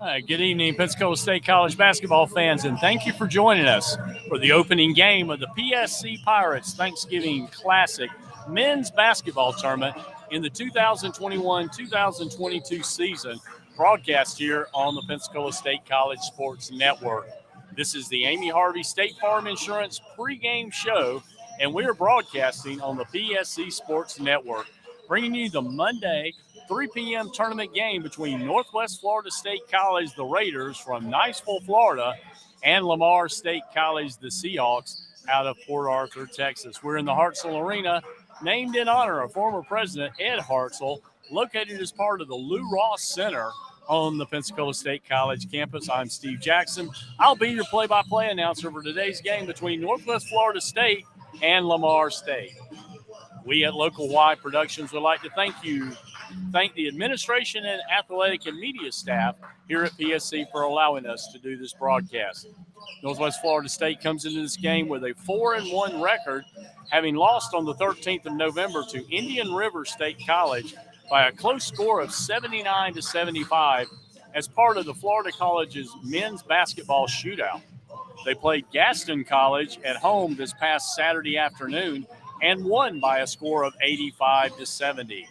Good evening, Pensacola State College basketball fans, and thank you for joining us for the opening game of the PSC Pirates Thanksgiving Classic men's basketball tournament in the 2021-2022 season, broadcast here on the Pensacola State College Sports Network. This is the Amy Harvey State Farm Insurance pregame show, and we are broadcasting on the PSC Sports Network, bringing you the Monday 3 p.m. tournament game between Northwest Florida State College, the Raiders from Niceville, Florida, and Lamar State College, the Seahawks, out of Port Arthur, Texas. We're in the Hartzell Arena, named in honor of former President Ed Hartzell, located as part of the Lou Ross Center on the Pensacola State College campus. I'm Steve Jackson. I'll be your play-by-play announcer for today's game between Northwest Florida State and Lamar State. We at Local Y Productions would like to thank the administration and athletic and media staff here at PSC for allowing us to do this broadcast. Northwest Florida State comes into this game with a 4-1 record, having lost on the 13th of November to Indian River State College by a close score of 79-75 as part of the Florida College's men's basketball shootout. They played Gaston College at home this past Saturday afternoon and won by a score of 85-70.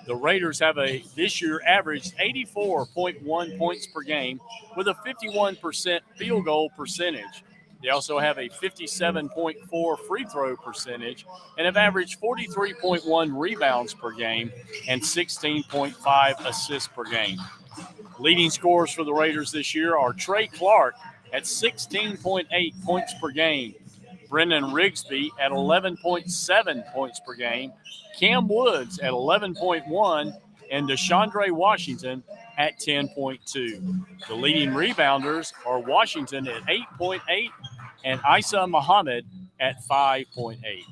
The Raiders have this year averaged 84.1 points per game with a 51% field goal percentage. They also have a 57.4 free throw percentage and have averaged 43.1 rebounds per game and 16.5 assists per game. Leading scorers for the Raiders this year are Trey Clark at 16.8 points per game, Brendan Rigsby at 11.7 points per game, Cam Woods at 11.1, and Deshaundre Washington at 10.2. The leading rebounders are Washington at 8.8 and Isa Muhammad at 5.8.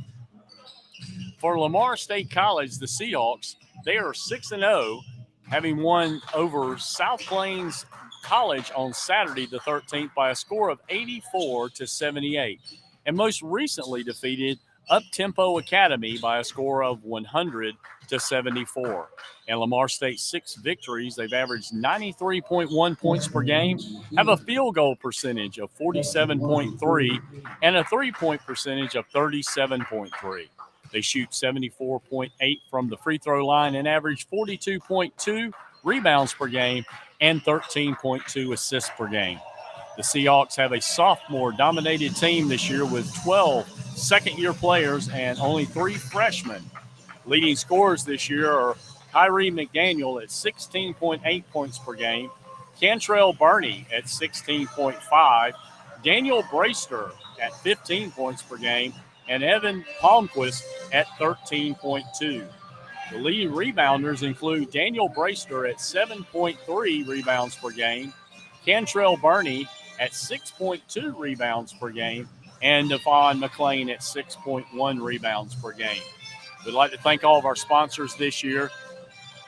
For Lamar State College, the Seahawks, they are 6-0, having won over South Plains College on Saturday the 13th by a score of 84-78, and most recently defeated Up-Tempo Academy by a score of 100-74. And Lamar State's 6 victories, they've averaged 93.1 points per game, have a field goal percentage of 47.3, and a three-point percentage of 37.3. They shoot 74.8 from the free throw line and average 42.2 rebounds per game and 13.2 assists per game. The Seahawks have a sophomore-dominated team this year with 12 second-year players and only 3 freshmen. Leading scorers this year are Kyrie McDaniel at 16.8 points per game, Cantrell Burney at 16.5, Daniel Brayster at 15 points per game, and Evan Palmquist at 13.2. The leading rebounders include Daniel Brayster at 7.3 rebounds per game, Cantrell Burney at 6.2 rebounds per game, and Devon McClain at 6.1 rebounds per game. We'd like to thank all of our sponsors this year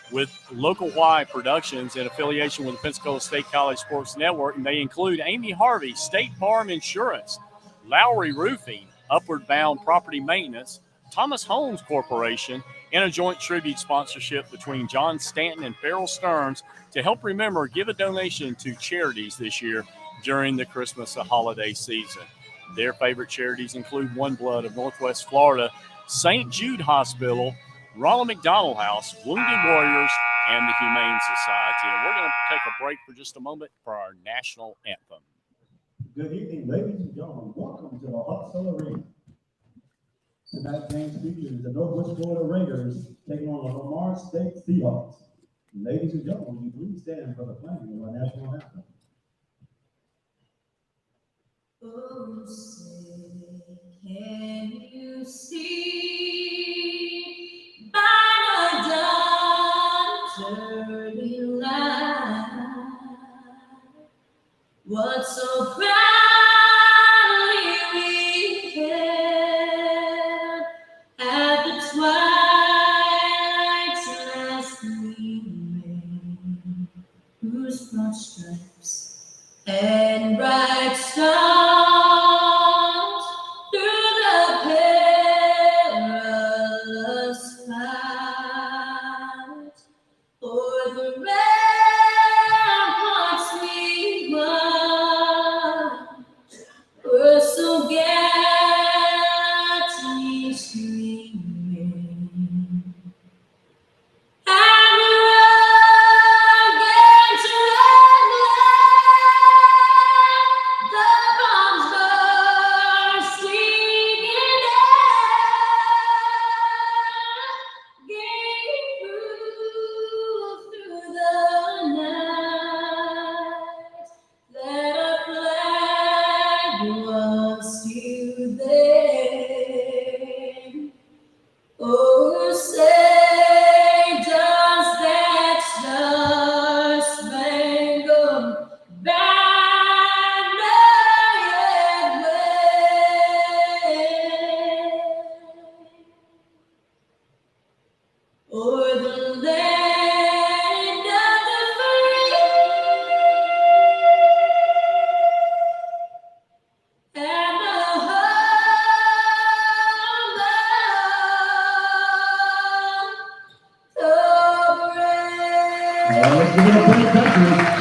with Local Y Productions in affiliation with the Pensacola State College Sports Network, and they include Amy Harvey, State Farm Insurance, Lowry Roofing, Upward Bound Property Maintenance, Thomas Homes Corporation, and a joint tribute sponsorship between John Stanton and Farrell Stearns to help give a donation to charities this year during the Christmas holiday season. Their favorite charities include One Blood of Northwest Florida, St. Jude Hospital, Ronald McDonald House, Wounded Warriors, and the Humane Society. And we're going to take a break for just a moment for our national anthem. Good evening, ladies and gentlemen. Welcome to the Hartzell Arena. Tonight's game features the Northwest Florida Raiders taking on the Lamar State Seahawks. Ladies and gentlemen, will you please stand for the playing of our national anthem? Oh, say, can you see by the dawn's early light what so proudly we hailed at the twilight's last gleaming, whose broad stripes and bright stars through the perilous fight o'er the ramparts we Let's give it up for the country.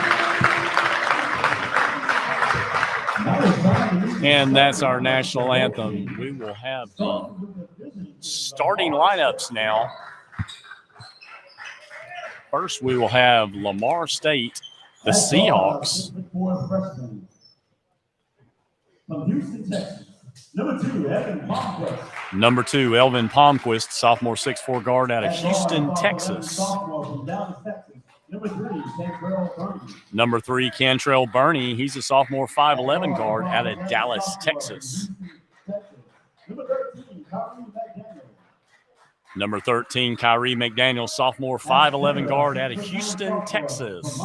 And that's our national anthem. We will have the starting lineups now. First, we will have Lamar State, the Seahawks. From Houston, Texas. Number 2, Elvin Palmquist. Number 2, Elvin Palmquist, sophomore 6'4" guard out of Houston, Texas. Number 3, Cantrell Burney. He's a sophomore 5'11" guard out of Dallas, Texas. Number 13, Kyrie McDaniel, sophomore 5'11" guard out of Houston, Texas.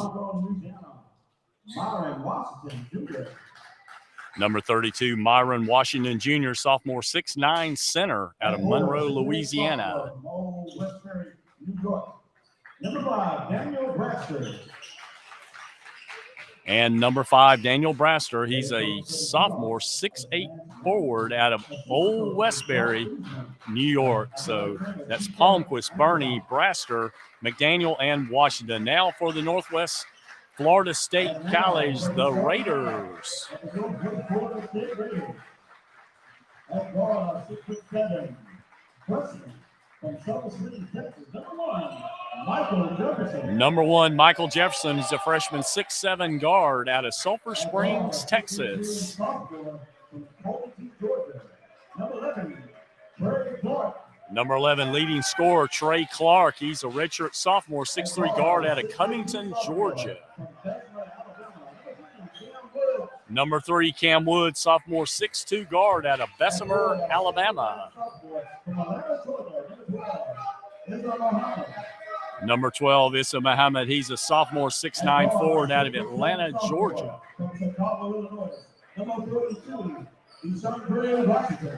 Number 32, Myron Washington Jr., sophomore 6'9" center out of Monroe, Louisiana. Number 5, Daniel Braxton. And number 5, Daniel Braster. He's a sophomore 6'8" forward out of Old Westbury, New York. So that's Palmquist, Burney, Braster, McDaniel, and Washington. Now for the Northwest Florida State College, the Raiders. Number 1, Michael Jefferson is a freshman 6'7" guard out of Sulphur Springs, Texas. Number 11, leading scorer Trey Clark. He's a redshirt sophomore 6'3" guard out of Covington, Georgia. Number 3, Cam Wood, sophomore 6'2" guard out of Bessemer, Alabama. Number 12, Issa Muhammad. He's a sophomore 6'9" forward out of Atlanta, Georgia.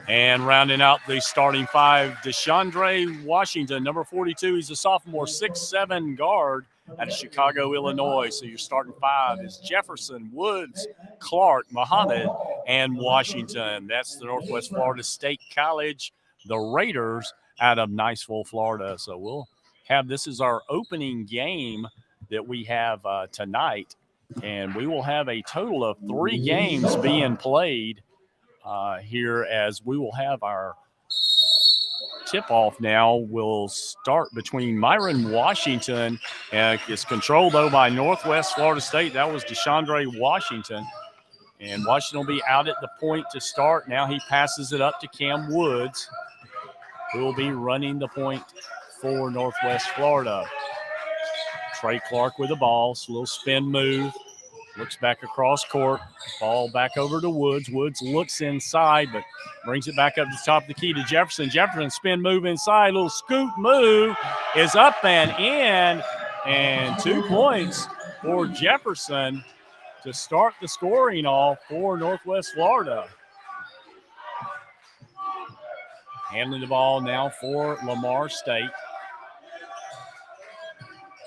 And rounding out the starting 5, DeShondre Washington, number 42. He's a sophomore 6'7" guard out of Chicago, Illinois. So your starting 5 is Jefferson, Woods, Clark, Muhammad, and Washington. That's the Northwest Florida State College, the Raiders, out of Niceville, Florida. So we'll have this is our opening game that we have tonight, and we will have a total of 3 games being played here, as we will have our tip-off now will start between Myron Washington, and it's controlled, though, by Northwest Florida State. That was DeShondre Washington, and Washington will be out at the point to start. Now he passes it up to Cam Woods, who will be running the point for Northwest Florida. Trey Clark with the ball, so a little spin move. Looks back across court. Ball back over to Woods. Woods looks inside, but brings it back up to the top of the key to Jefferson. Jefferson spin move inside. Little scoot move is up and in. And 2 points for Jefferson to start the scoring off for Northwest Florida. Handling the ball now for Lamar State.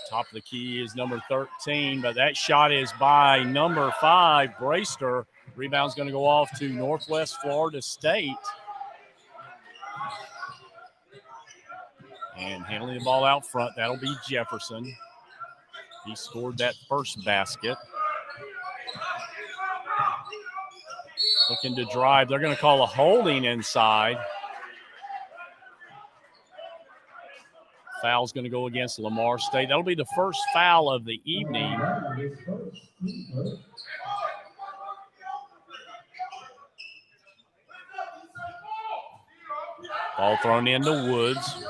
Top of the key is number 13, but that shot is by number 5, Braster. Rebound's going to go off to Northwest Florida State. And handling the ball out front, that'll be Jefferson. He scored that first basket. Looking to drive. They're going to call a holding inside. Foul's going to go against Lamar State. That'll be the first foul of the evening. Ball thrown into Woods.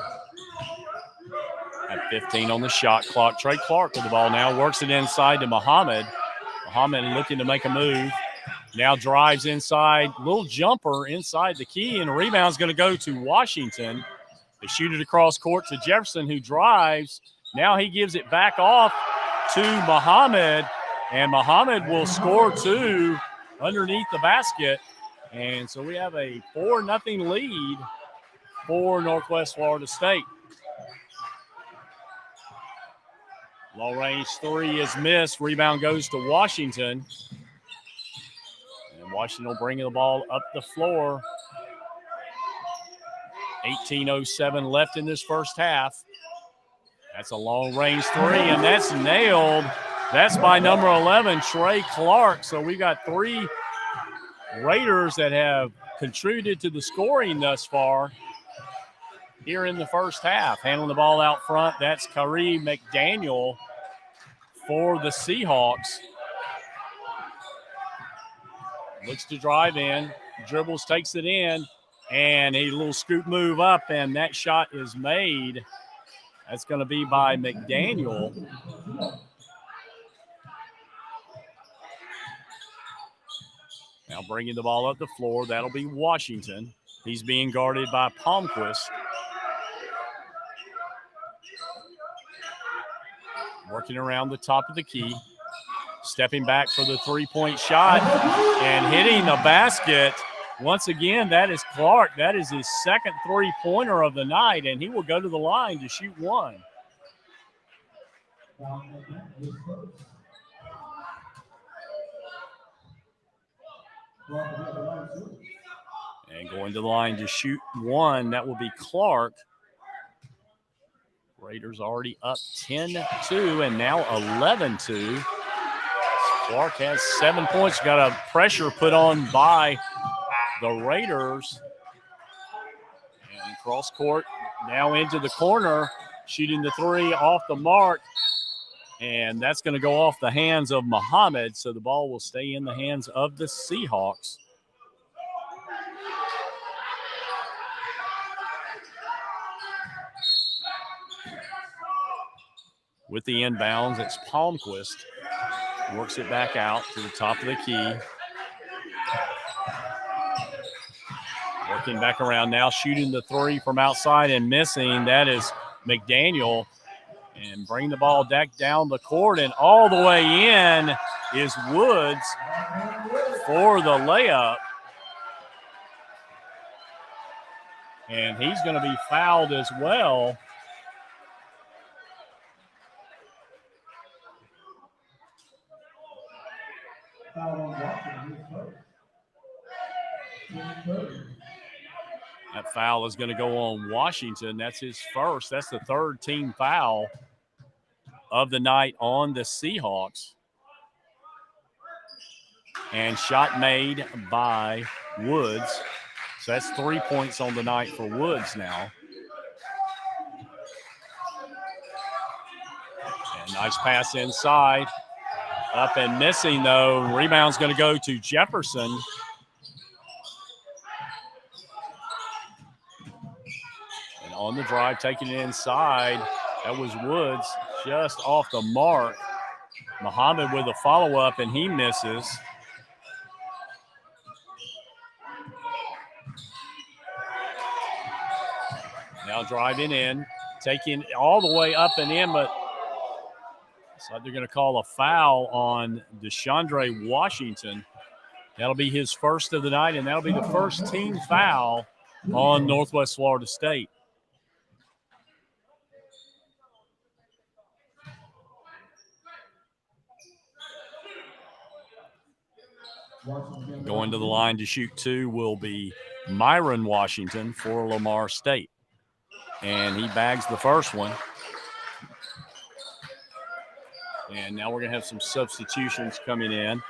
At 15 on the shot clock. Trey Clark with the ball now. Works it inside to Muhammad. Muhammad looking to make a move. Now drives inside. Little jumper inside the key. And the rebound's going to go to Washington. They shoot it across court to Jefferson, who drives. Now he gives it back off to Muhammad, and Muhammad will score 2 underneath the basket. And so we have a 4-0 lead for Northwest Florida State. Low range 3 is missed. Rebound goes to Washington. And Washington will bring the ball up the floor. 18:07 left in this first half. That's a long-range three, and that's nailed. That's by number 11, Trey Clark. So we got 3 Raiders that have contributed to the scoring thus far here in the first half. Handling the ball out front, that's Kyrie McDaniel for the Seahawks. Looks to drive in, dribbles, takes it in, and a little scoop move up, and that shot is made. That's going to be by McDaniel. Now bringing the ball up the floor, that'll be Washington. He's being guarded by Palmquist. Working around the top of the key. Stepping back for the three-point shot and hitting the basket. Once again, that is Clark. That is his second three-pointer of the night, and he will go to the line to shoot 1. And going to the line to shoot 1, that will be Clark. Raiders already up 10-2 and now 11-2. Clark has 7 points. Got a pressure put on by the Raiders. And cross court now into the corner, shooting the 3 off the mark. And that's going to go off the hands of Muhammad, so the ball will stay in the hands of the Seahawks. With the inbounds, it's Palmquist. Works it back out to the top of the key. Working back around now, shooting the 3 from outside and missing. That is McDaniel. And bring the ball back down the court, and all the way in is Woods for the layup. And he's going to be fouled as well. That foul is going to go on Washington. That's his first. That's the 3rd team foul of the night on the Seahawks. And shot made by Woods. So that's 3 points on the night for Woods now. And nice pass inside. Up and missing, though. Rebound's going to go to Jefferson. And on the drive, taking it inside. That was Woods just off the mark. Muhammad with a follow-up, and he misses. Now driving in, taking all the way up and in, but looks like they're going to call a foul on DeShondre Washington. That'll be his first of the night, and that'll be the first team foul on Northwest Florida State. Going to the line to shoot 2 will be Myron Washington for Lamar State. And he bags the first one. And now we're going to have some substitutions coming in.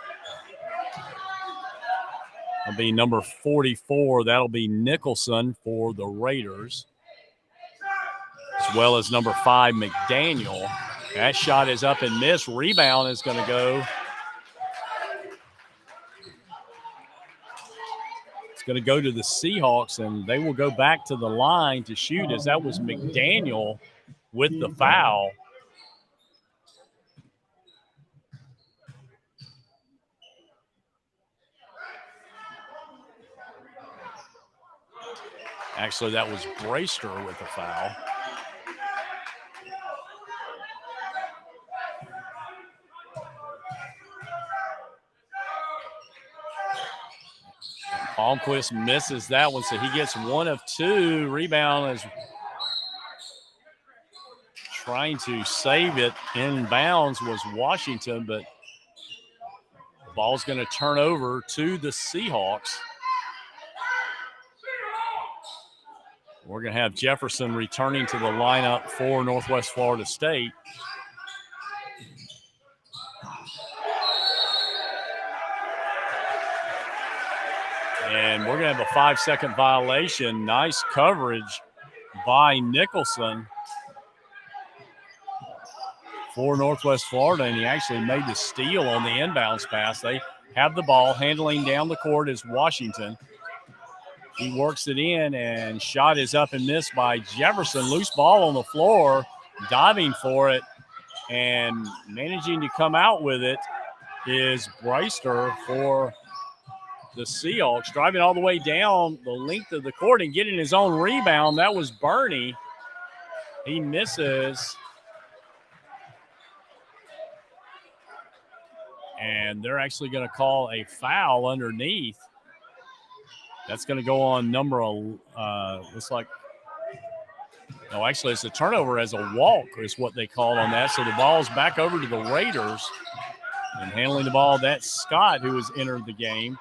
It'll be number 44. That'll be Nicholson for the Raiders. As well as number 5, McDaniel. That shot is up and missed. Rebound is going to go. It's going to go to the Seahawks, and they will go back to the line to shoot, as that was McDaniel with the foul. Actually, that was Brayster with the foul. Palmquist misses that one, so he gets 1 of 2. Rebound is trying to save it. Inbounds was Washington, but the ball's going to turn over to the Seahawks. We're going to have Jefferson returning to the lineup for Northwest Florida State. And we're going to have a 5-second violation. Nice coverage by Nicholson for Northwest Florida, and he actually made the steal on the inbounds pass. They have the ball. Handling down the court is Washington. He works it in, and shot is up and missed by Jefferson. Loose ball on the floor, diving for it, and managing to come out with it is Breister for the Seahawks, driving all the way down the length of the court and getting his own rebound. That was Burney. He misses. And they're actually going to call a foul underneath. That's going to go on number, looks like, no, actually it's a turnover as a walk is what they called on that. So the ball's back over to the Raiders. And handling the ball, that's Scott, who has entered the game.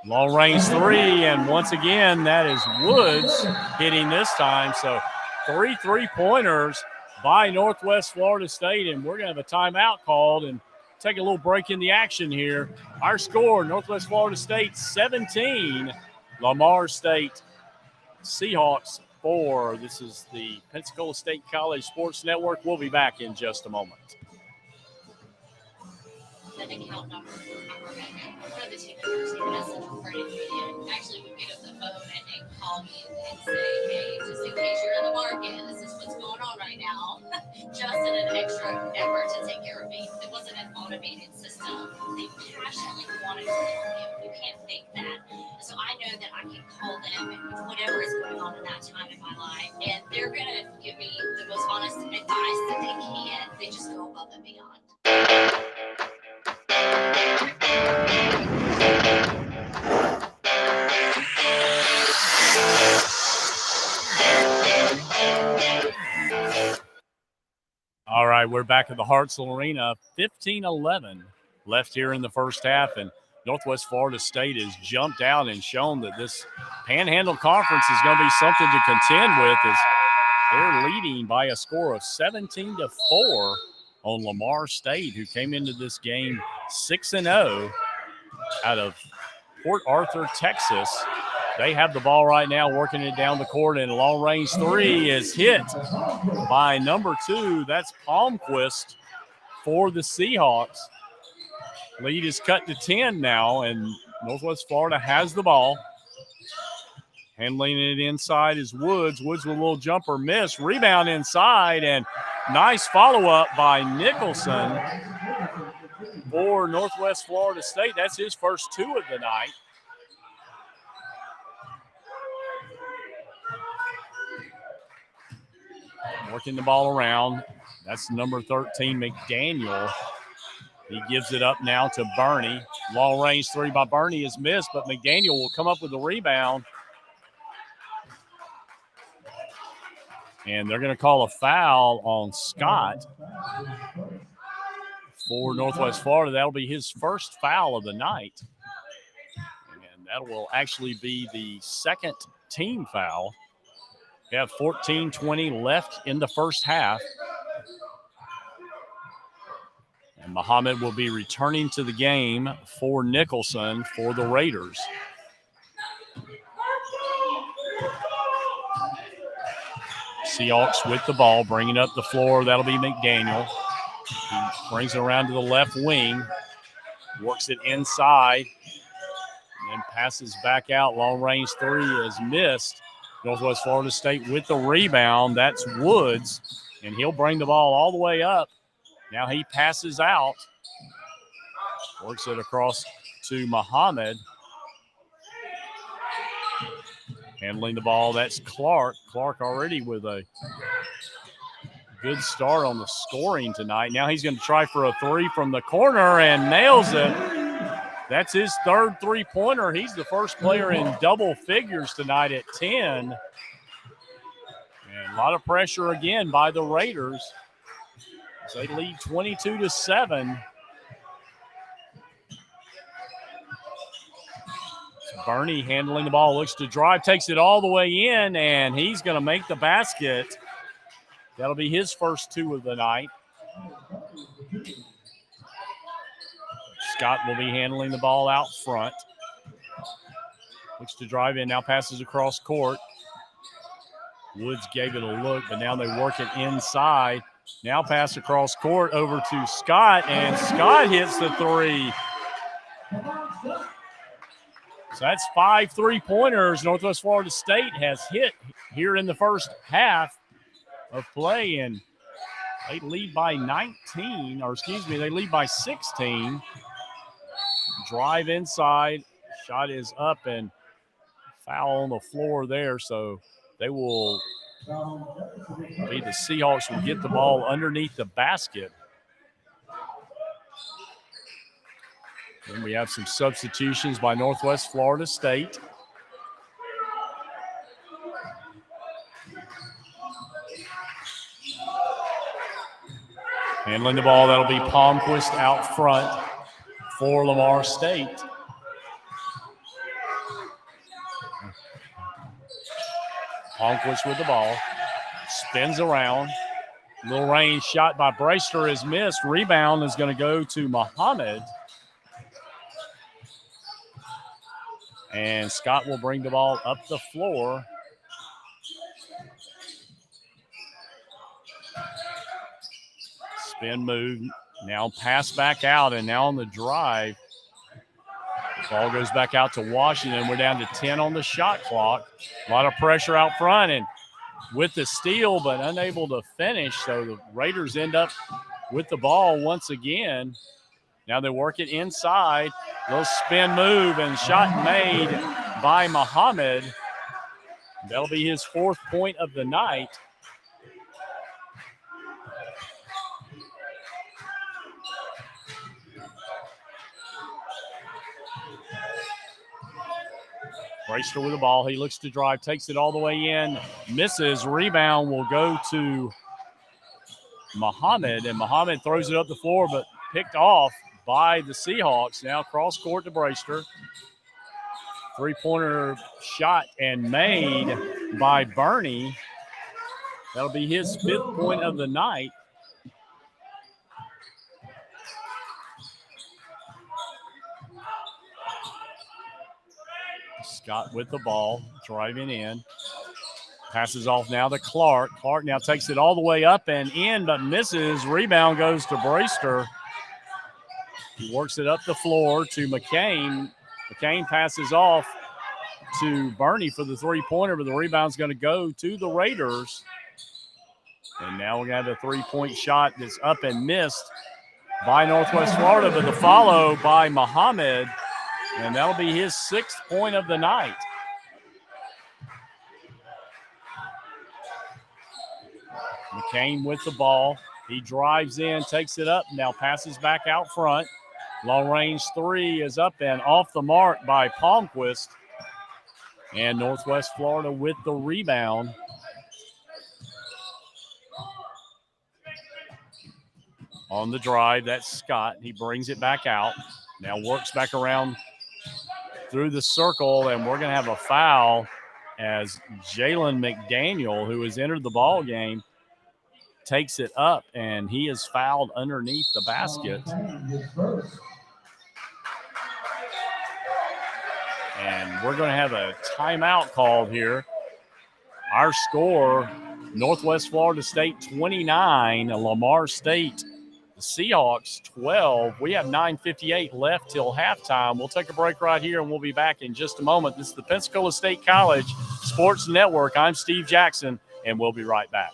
Long range three, and once again, that is Woods hitting this time. So 3 3-pointers by Northwest Florida State, and we're going to have a timeout called and take a little break in the action here. Our score, Northwest Florida State 17, Lamar State Seahawks 4. This is the Pensacola State College Sports Network. We'll be back in just a moment. The account number for the two members, leave a message for an ingredient. Actually, we pick up the phone and call me and say, hey, just in case you're in the market, this is what's going on right now. Just in an extra effort to take care of me. It wasn't an automated system. They passionately wanted to help you. You can't fake that. So I know that I can call them with whatever is going on in that time in my life, and they're going to give me the most honest advice that they can. They just go above and beyond. All right, we're back at the Hartselle Arena. 15-11 left here in the first half, and Northwest Florida State has jumped out and shown that this Panhandle Conference is going to be something to contend with, as they're leading by a score of 17-4 on Lamar State, who came into this game 6-0 out of Port Arthur, Texas. They have the ball right now, working it down the court, and a long-range three is hit by number 2. That's Palmquist for the Seahawks. Lead is cut to 10 now, and Northwest Florida has the ball. Handling it inside is Woods. Woods with a little jumper miss. Rebound inside, and nice follow-up by Nicholson for Northwest Florida State. That's his first 2 of the night. Working the ball around. That's number 13, McDaniel. He gives it up now to Burney. Long range three by Burney is missed, but McDaniel will come up with the rebound. And they're going to call a foul on Scott for Northwest Florida. That'll be his first foul of the night. And that will actually be the second team foul. We have 14-20 left in the first half. And Muhammad will be returning to the game for Nicholson for the Raiders. Seahawks with the ball, bringing up the floor. That'll be McDaniel. He brings it around to the left wing, works it inside, and then passes back out. Long range three is missed. Northwest Florida State with the rebound. That's Woods, and he'll bring the ball all the way up. Now he passes out, works it across to Muhammad. Handling the ball, that's Clark. Clark already with a good start on the scoring tonight. Now he's going to try for a three from the corner and nails it. That's his third three-pointer. He's the first player in double figures tonight at 10. And a lot of pressure again by the Raiders as they lead 22-7. Bernie handling the ball, looks to drive, takes it all the way in, and he's going to make the basket. That'll be his first 2 of the night. Scott will be handling the ball out front. Looks to drive in, now passes across court. Woods gave it a look, but now they work it inside. Now pass across court over to Scott, and Scott hits the 3. So that's 5 3-pointers Northwest Florida State has hit here in the first half of play, and they lead by 19, or excuse me, they lead by 16. Drive inside, shot is up, and foul on the floor there, so they will be the Seahawks will get the ball underneath the basket. Then we have some substitutions by Northwest Florida State. Handling the ball, that'll be Palmquist out front for Lamar State. Palmquist with the ball, spins around. Little range shot by Brewster is missed. Rebound is going to go to Muhammad. And Scott will bring the ball up the floor. Spin move, now pass back out, and now on the drive. Ball goes back out to Washington. We're down to 10 on the shot clock. A lot of pressure out front, and with the steal, but unable to finish. So the Raiders end up with the ball once again. Now they work it inside. Little spin move and shot made by Muhammad. That'll be his 4th point of the night. Brewster with the ball. He looks to drive, takes it all the way in, misses. Rebound will go to Muhammad, and Muhammad throws it up the floor, but picked off by the Seahawks. Now cross court to Brewster. 3-pointer shot and made by Bernie. That'll be his 5th point of the night. Scott with the ball, driving in. Passes off now to Clark. Clark now takes it all the way up and in, but misses. Rebound goes to Brewster. He works it up the floor to McCain. McCain passes off to Bernie for the 3-pointer, but the rebound's going to go to the Raiders. And now we're going to have a 3-point shot that's up and missed by Northwest Florida, but the follow by Muhammad, and that'll be his 6th point of the night. McCain with the ball. He drives in, takes it up, now passes back out front. Long range 3 is up and off the mark by Palmquist. And Northwest Florida with the rebound. On the drive, that's Scott. He brings it back out. Now works back around through the circle, and we're going to have a foul as Jalen McDaniel, who has entered the ball game, takes it up, and he is fouled underneath the basket. And we're going to have a timeout called here. Our score, Northwest Florida State 29, Lamar State, the Seahawks 12. We have 9:58 left till halftime. We'll take a break right here, and we'll be back in just a moment. This is the Pensacola State College Sports Network. I'm Steve Jackson, and we'll be right back.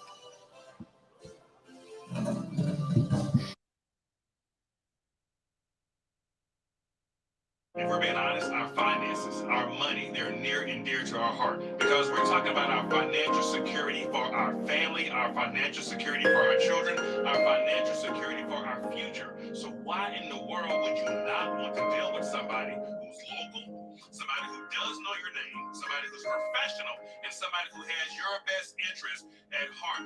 If we're being honest, our finances, our money, they're near and dear to our heart because we're talking about our financial security for our family, our financial security for our children, our financial security for our future. So why in the world would you not want to deal with somebody who's local, somebody who does know your name, somebody who's professional, and somebody who has your best interest at heart?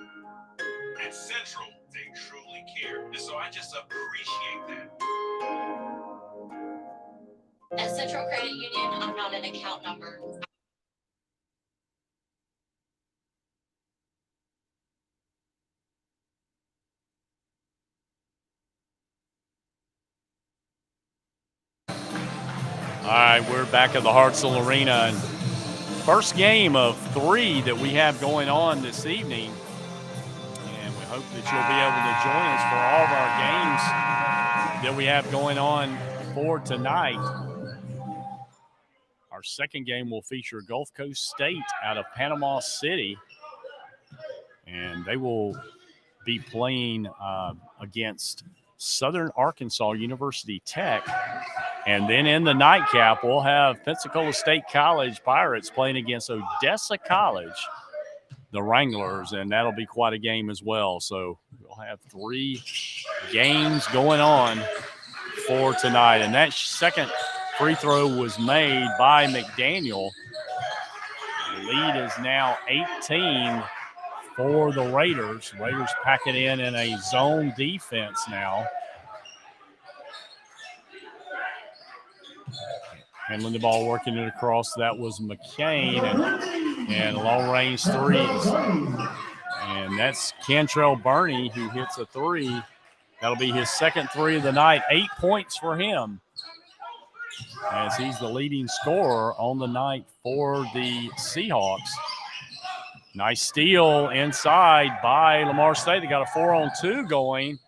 At Central, they truly care. And so I just appreciate that. At Central Credit Union, I'm not an account number. All right, we're back at the Hartselle Arena. And first game of 3 that we have going on this evening. And we hope that you'll be able to join us for all of our games that we have going on for tonight. Our second game will feature Gulf Coast State out of Panama City. And they will be playing against Southern Arkansas University Tech. And then in the nightcap, we'll have Pensacola State College Pirates playing against Odessa College, the Wranglers, and that'll be quite a game as well. So we'll have 3 games going on for tonight. And that second free throw was made by McDaniel. The lead is now 18 for the Raiders. Raiders packing in a zone defense now. Handling the ball, working it across. That was McCain and long-range threes. And that's Cantrell Burney who hits a 3. That'll be his second 3 of the night. 8 points for him as he's the leading scorer on the night for the Seahawks. Nice steal inside by Lamar State. They got a 4-on-2 going.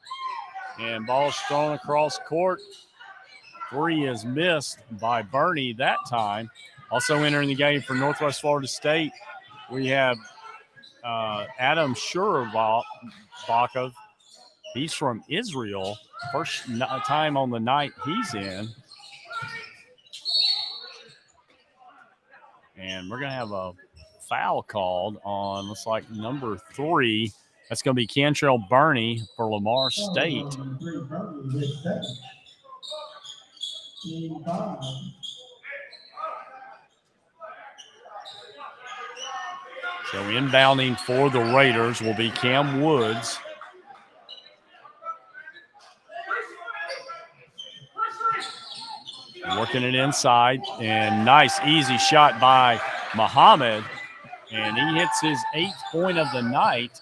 And ball's thrown across court. 3 is missed by Burney that time. Also entering the game for Northwest Florida State, we have Adam Shurabakov. He's from Israel. First time on the night he's in. And we're going to have a foul called on, looks like, number 3. That's going to be Cantrell Burney for Lamar State. So inbounding for the Raiders will be Cam Woods. Working it inside, and nice easy shot by Muhammad, and he hits his 8th point of the night.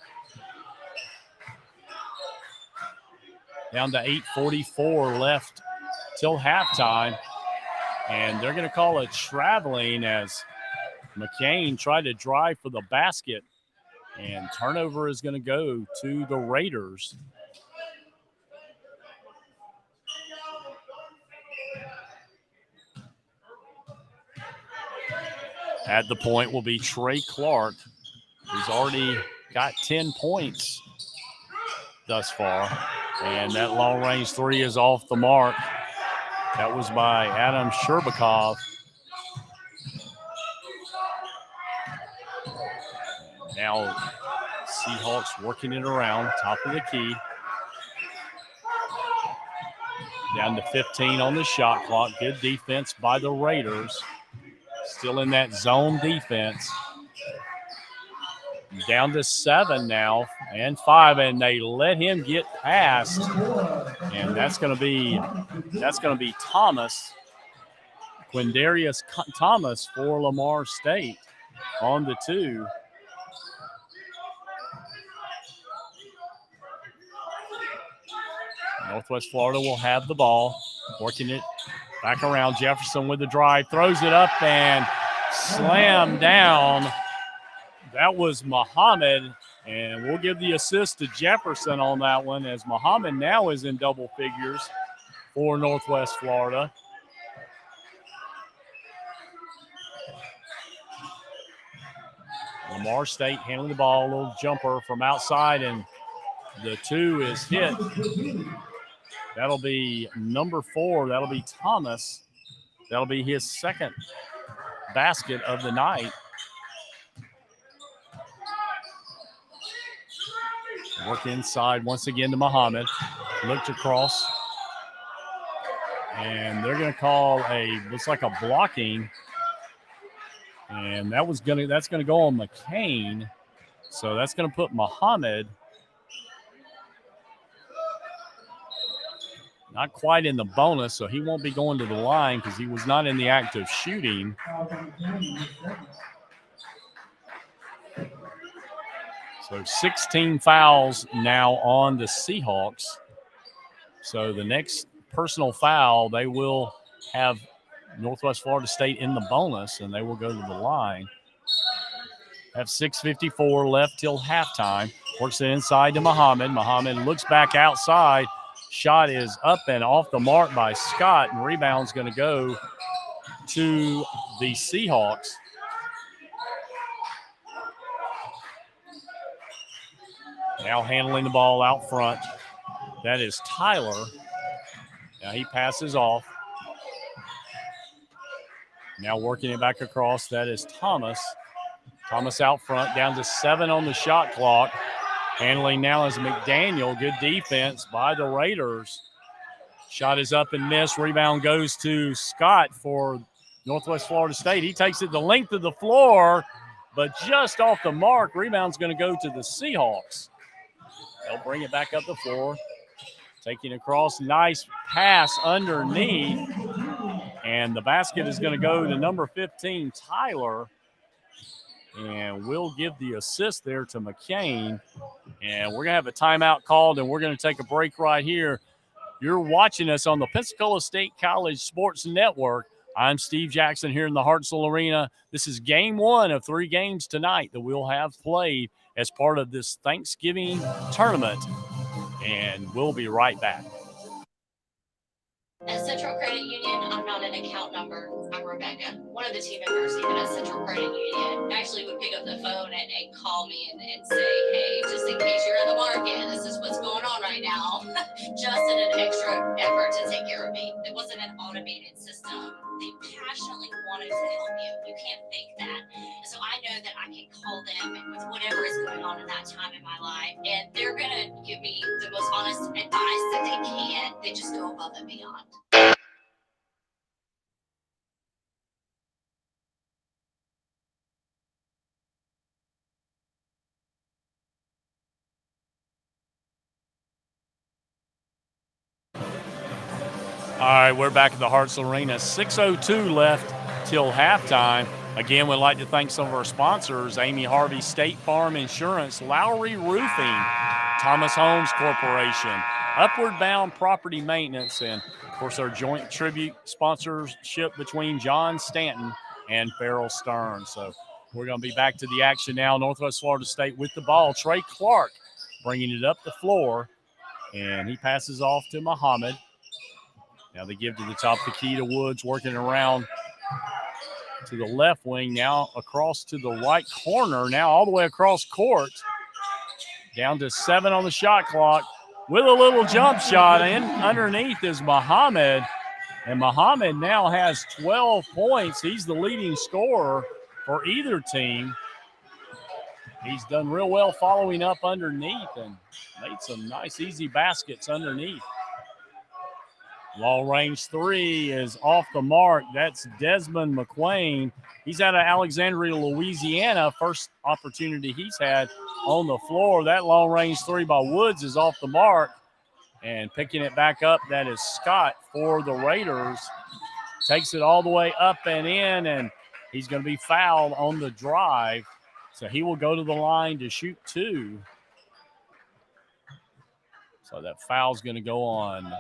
Down to 8:44 left till halftime, and they're going to call it traveling as McCain tried to drive for the basket, and turnover is going to go to the Raiders. At the point will be Trey Clark, who's already got 10 points thus far. And that long-range 3 is off the mark. That was by Adam Sherbakov. Now Seahawks working it around, top of the key. Down to 15 on the shot clock. Good defense by the Raiders. Still in that zone defense. Down to 7 now and 5, and they let him get past. And that's going to be Thomas, Quindarius Thomas for Lamar State on the 2. Northwest Florida will have the ball, working it back around. Jefferson with the drive, throws it up and slammed down. That was Muhammad, and we'll give the assist to Jefferson on that one as Muhammad now is in double figures for Northwest Florida. Lamar State handling the ball, a little jumper from outside, and the 2 is hit. That'll be number 4. That'll be Thomas. That'll be his second basket of the night. Work inside once again to Muhammad. Looked across. And they're going to call looks like a blocking. And that's going to go on McCain. So that's going to put Muhammad Not quite in the bonus, so he won't be going to the line because he was not in the act of shooting. So 16 fouls now on the Seahawks. So the next personal foul, they will have Northwest Florida State in the bonus, and they will go to the line. Have 6:54 left till halftime. Works it inside to Muhammad. Muhammad looks back outside. Shot is up and off the mark by Scott, and rebound's going to go to the Seahawks. Now handling the ball out front. That is Tyler. Now he passes off. Now working it back across. That is Thomas. Thomas out front, down to 7 on the shot clock. Handling now is McDaniel. Good defense by the Raiders. Shot is up and missed. Rebound goes to Scott for Northwest Florida State. He takes it the length of the floor, but just off the mark. Rebound's going to go to the Seahawks. They'll bring it back up the floor. Taking across, nice pass underneath. And the basket is going to go to number 15, Tyler. And we'll give the assist there to McCain. And we're going to have a timeout called, and we're going to take a break right here. You're watching us on the Pensacola State College Sports Network. I'm Steve Jackson here in the Hartselle Arena. This is game 1 of 3 games tonight that we'll have played as part of this Thanksgiving tournament. And we'll be right back. At Central Credit Union, I'm not an account number. I'm Rebecca, one of the team members even at Central Credit Union. Actually would pick up the phone and call me and say, hey, just in case you're in the market, this is what's going on right now. Just in an extra effort to take care of me. It wasn't an automated system. They passionately wanted to help you. You can't fake that. And so I know that I can call them with whatever is going on in that time in my life. And they're going to give me the most honest advice that they can. They just go above and beyond. All right, we're back at the Hartselle Arena. 6:02 left till halftime. Again, we'd like to thank some of our sponsors, Amy Harvey State Farm Insurance, Lowry Roofing, Thomas Homes Corporation, Upward Bound Property Maintenance, and, of course, our joint tribute sponsorship between John Stanton and Farrell Stern. So we're going to be back to the action now. Northwest Florida State with the ball. Trey Clark bringing it up the floor, and he passes off to Muhammad. Now they give to the top of the key to Woods, working around to the left wing, now across to the right corner, now all the way across court. Down to 7 on the shot clock with a little jump shot. In underneath is Muhammad, and Muhammad now has 12 points. He's the leading scorer for either team. He's done real well following up underneath and made some nice, easy baskets underneath. Long range 3 is off the mark. That's Desmond McQuain. He's out of Alexandria, Louisiana. First opportunity he's had on the floor. That long range 3 by Woods is off the mark. And picking it back up, that is Scott for the Raiders. Takes it all the way up and in, and he's going to be fouled on the drive. So he will go to the line to shoot 2. So that foul's going to go on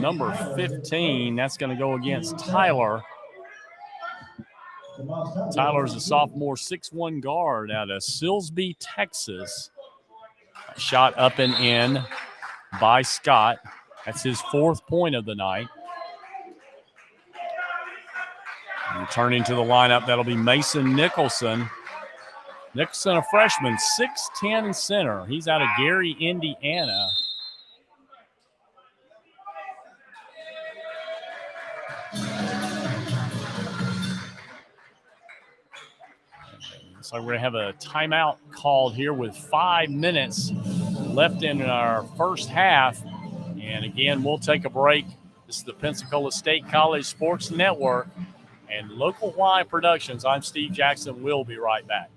number 15. That's going to go against Tyler. Tyler's a sophomore 6'1" guard out of Silsbee, Texas. Shot up and in by Scott. That's his 4th point of the night. Returning to the lineup, that'll be Mason Nicholson. Nicholson, a freshman, 6'10" center. He's out of Gary, Indiana. So we're going to have a timeout called here with 5 minutes left in our first half. And again, we'll take a break. This is the Pensacola State College Sports Network and Local Y Productions. I'm Steve Jackson. We'll be right back.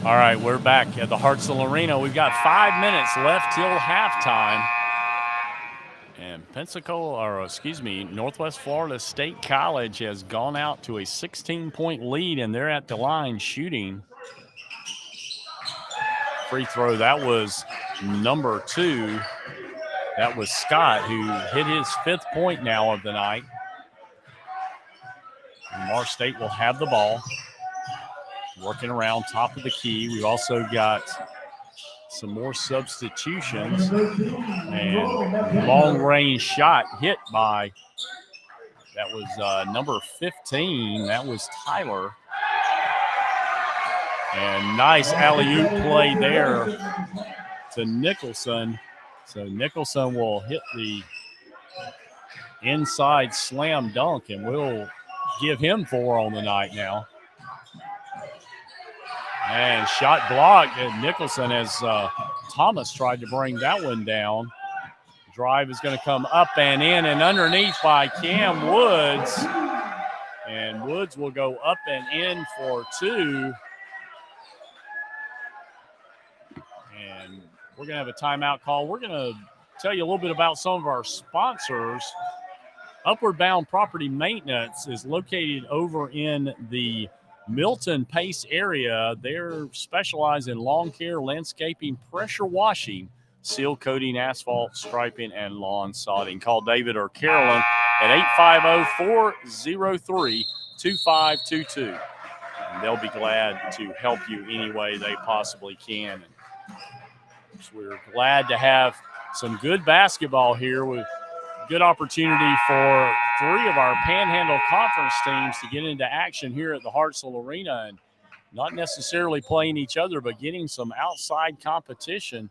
All right, we're back at the Hartselle Arena. We've got 5 minutes left till halftime. And Northwest Florida State College has gone out to a 16-point lead, and they're at the line shooting. Free throw, that was number 2. That was Scott, who hit his 5th point now of the night. Lamar State will have the ball. Working around top of the key. We've also got some more substitutions. And long-range shot hit by, that was number 15. That was Tyler. And nice alley-oop play there to Nicholson. So Nicholson will hit the inside slam dunk, and we'll give him 4 on the night now. And shot blocked at Nicholson as Thomas tried to bring that one down. Drive is going to come up and in and underneath by Cam Woods. And Woods will go up and in for 2. And we're going to have a timeout call. We're going to tell you a little bit about some of our sponsors. Upward Bound Property Maintenance is located over in the Milton Pace area. They're specialized in lawn care, landscaping, pressure washing, seal coating, asphalt striping, and lawn sodding. Call David or Carolyn at 850-403-2522. And they'll be glad to help you any way they possibly can. So we're glad to have some good basketball here with good opportunity for 3 of our Panhandle Conference teams to get into action here at the Hartselle Arena, and not necessarily playing each other, but getting some outside competition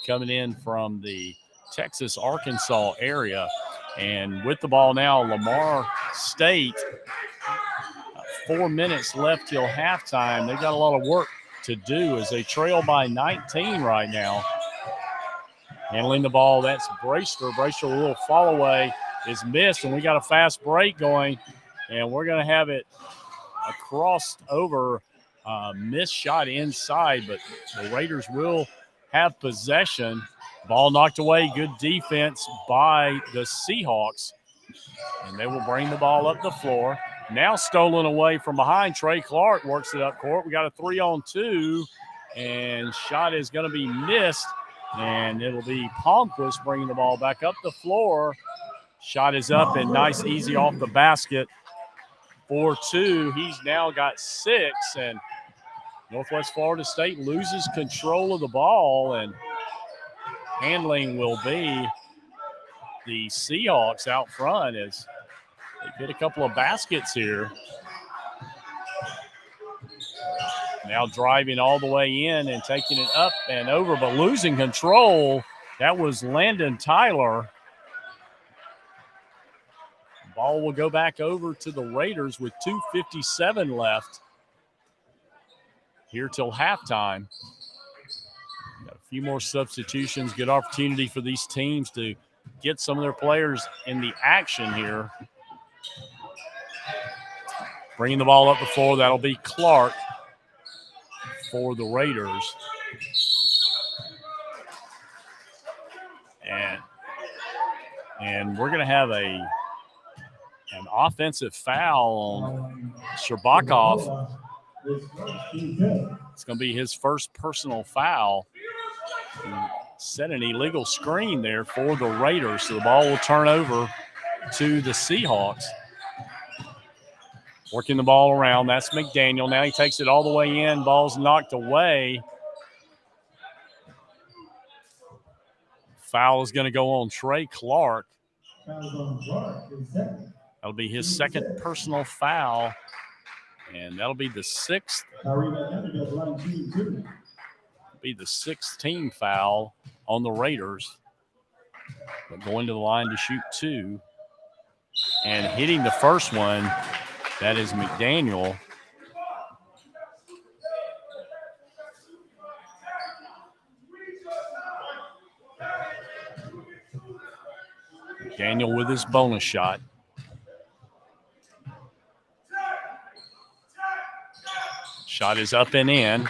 coming in from the Texas-Arkansas area. And with the ball now, Lamar State, 4 minutes left till halftime. They've got a lot of work to do as they trail by 19 right now. Handling the ball, that's Brayster. Brayster, a little fall away, is missed, and we got a fast break going, and we're going to have it across over, missed shot inside, but the Raiders will have possession. Ball knocked away, good defense by the Seahawks, and they will bring the ball up the floor. Now stolen away from behind. Trey Clark works it up court. We got a 3-on-2, and shot is going to be missed. And it'll be Palmquist bringing the ball back up the floor. Shot is up and nice, easy off the basket for 2. He's now got 6, and Northwest Florida State loses control of the ball, and handling will be the Seahawks out front as they hit a couple of baskets here. Now driving all the way in and taking it up and over, but losing control. That was Landon Tyler. Ball will go back over to the Raiders with 2:57 left here till halftime. Got a few more substitutions. Good opportunity for these teams to get some of their players in the action here. Bringing the ball up the floor, that'll be Clark for the Raiders. And we're going to have an offensive foul on Sherbakov. It's going to be his first personal foul. He set an illegal screen there for the Raiders, so the ball will turn over to the Seahawks. Working the ball around, that's McDaniel. Now he takes it all the way in. Ball's knocked away. Foul is going to go on Trey Clark. That'll be his second personal foul, and that'll be the 6th. Be the 6th team foul on the Raiders. But going to the line to shoot 2. And hitting the first one, that is McDaniel. McDaniel with his bonus shot. Shot is up and in.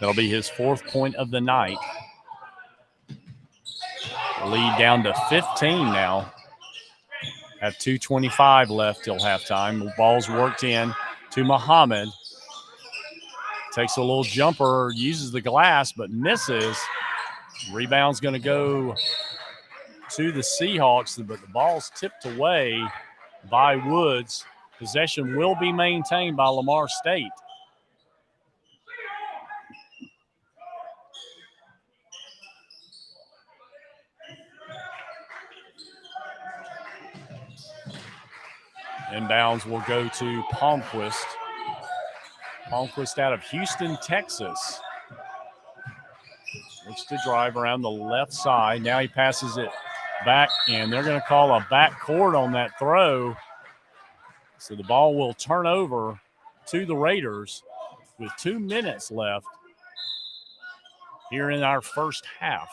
That'll be his 4th point of the night. Lead down to 15 now. At 2:25 left till halftime. The ball's worked in to Muhammad. Takes a little jumper, uses the glass, but misses. Rebound's going to go to the Seahawks, but the ball's tipped away by Woods. Possession will be maintained by Lamar State. Inbounds will go to Palmquist. Palmquist out of Houston, Texas. Looks to drive around the left side. Now he passes it back, and they're going to call a backcourt on that throw. So the ball will turn over to the Raiders with 2 minutes left here in our first half.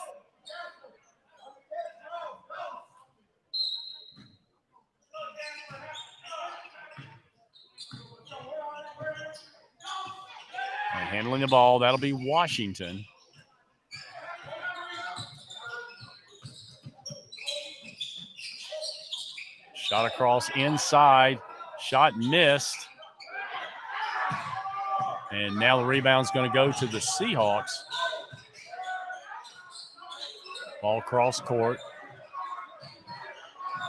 And handling the ball, that'll be Washington. Shot across inside. Shot missed. And now the rebound's going to go to the Seahawks. Ball cross court.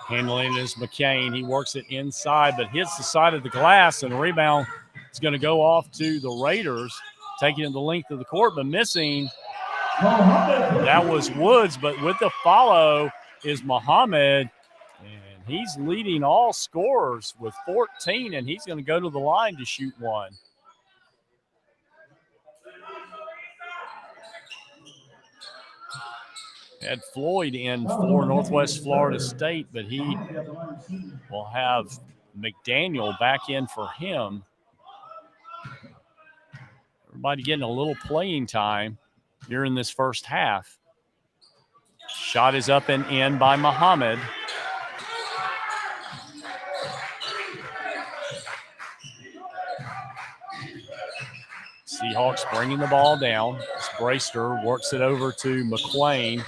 Handling it is McCain. He works it inside, but hits the side of the glass, and the rebound is going to go off to the Raiders, taking it the length of the court, but missing. That was Woods, but with the follow is Muhammad, and he's leading all scorers with 14, and he's going to go to the line to shoot one. Had Floyd in for Northwest Florida State, but he will have McDaniel back in for him. Everybody getting a little playing time here in this first half. Shot is up and in by Muhammad. Seahawks bringing the ball down. Brayster works it over to McQuain.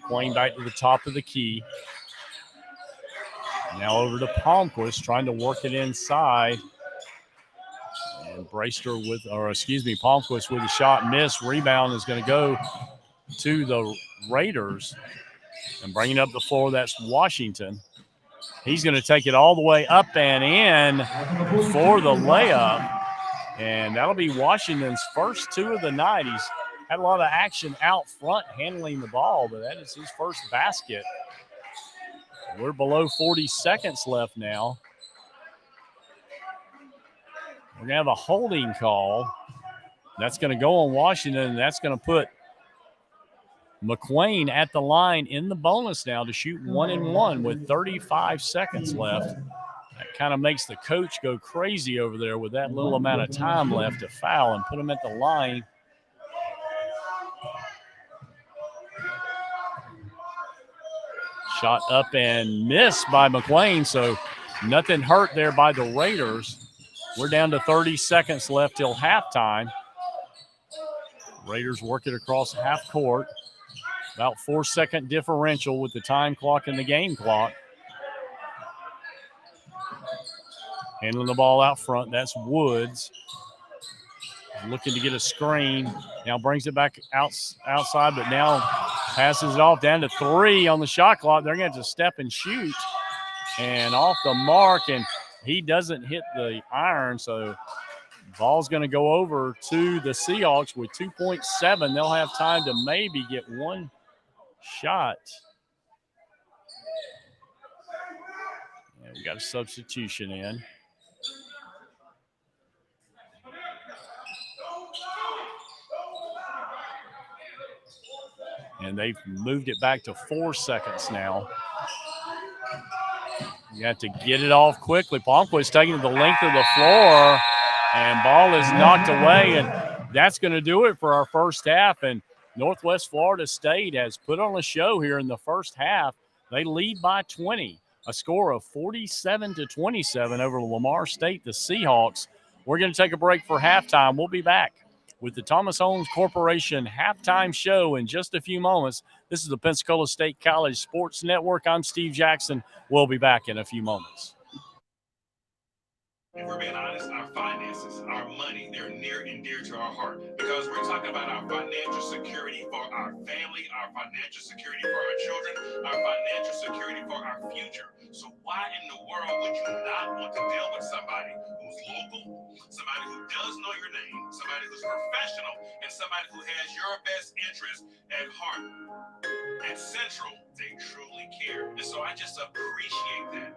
McQuain back to the top of the key. Now over to Palmquist, trying to work it inside. And Palmquist with a shot miss. Rebound is going to go to the Raiders. And bringing up the floor, that's Washington. He's going to take it all the way up and in for the layup. And that'll be Washington's first 2 of the night. He's had a lot of action out front handling the ball, but that is his first basket. We're below 40 seconds left now. We're going to have a holding call. That's going to go on Washington, and that's going to put McQuain at the line in the bonus now to shoot 1-and-1 with 35 seconds left. That kind of makes the coach go crazy over there with that little amount of time left to foul and put him at the line. Shot up and missed by McQuain, so nothing hurt there by the Raiders. We're down to 30 seconds left till halftime. Raiders work it across half court. About 4-second differential with the time clock and the game clock. Handling the ball out front, that's Woods. Looking to get a screen. Now brings it back outside, but now passes it off down to 3 on the shot clock. They're going to have to step and shoot. And off the mark, and he doesn't hit the iron, so ball's going to go over to the Seahawks with 2.7. They'll have time to maybe get one shot. And we got a substitution in. And they've moved it back to 4 seconds now. You have to get it off quickly. Palmquist taking it the length of the floor, and ball is knocked away, and that's going to do it for our first half. And Northwest Florida State has put on a show here in the first half. They lead by 20, a score of 47-27 over Lamar State, the Seahawks. We're going to take a break for halftime. We'll be back with the Thomas Holmes Corporation halftime show in just a few moments. This is the Pensacola State College Sports Network. I'm Steve Jackson. We'll be back in a few moments. If we're being honest, our finances, our money, they're near and dear to our heart because we're talking about our financial security for our family, our financial security for our children, our financial security for our future. So why in the world would you not want to deal with somebody who's local, somebody who does know your name, somebody who's professional, and somebody who has your best interest at heart? At Central, they truly care. And so I just appreciate that.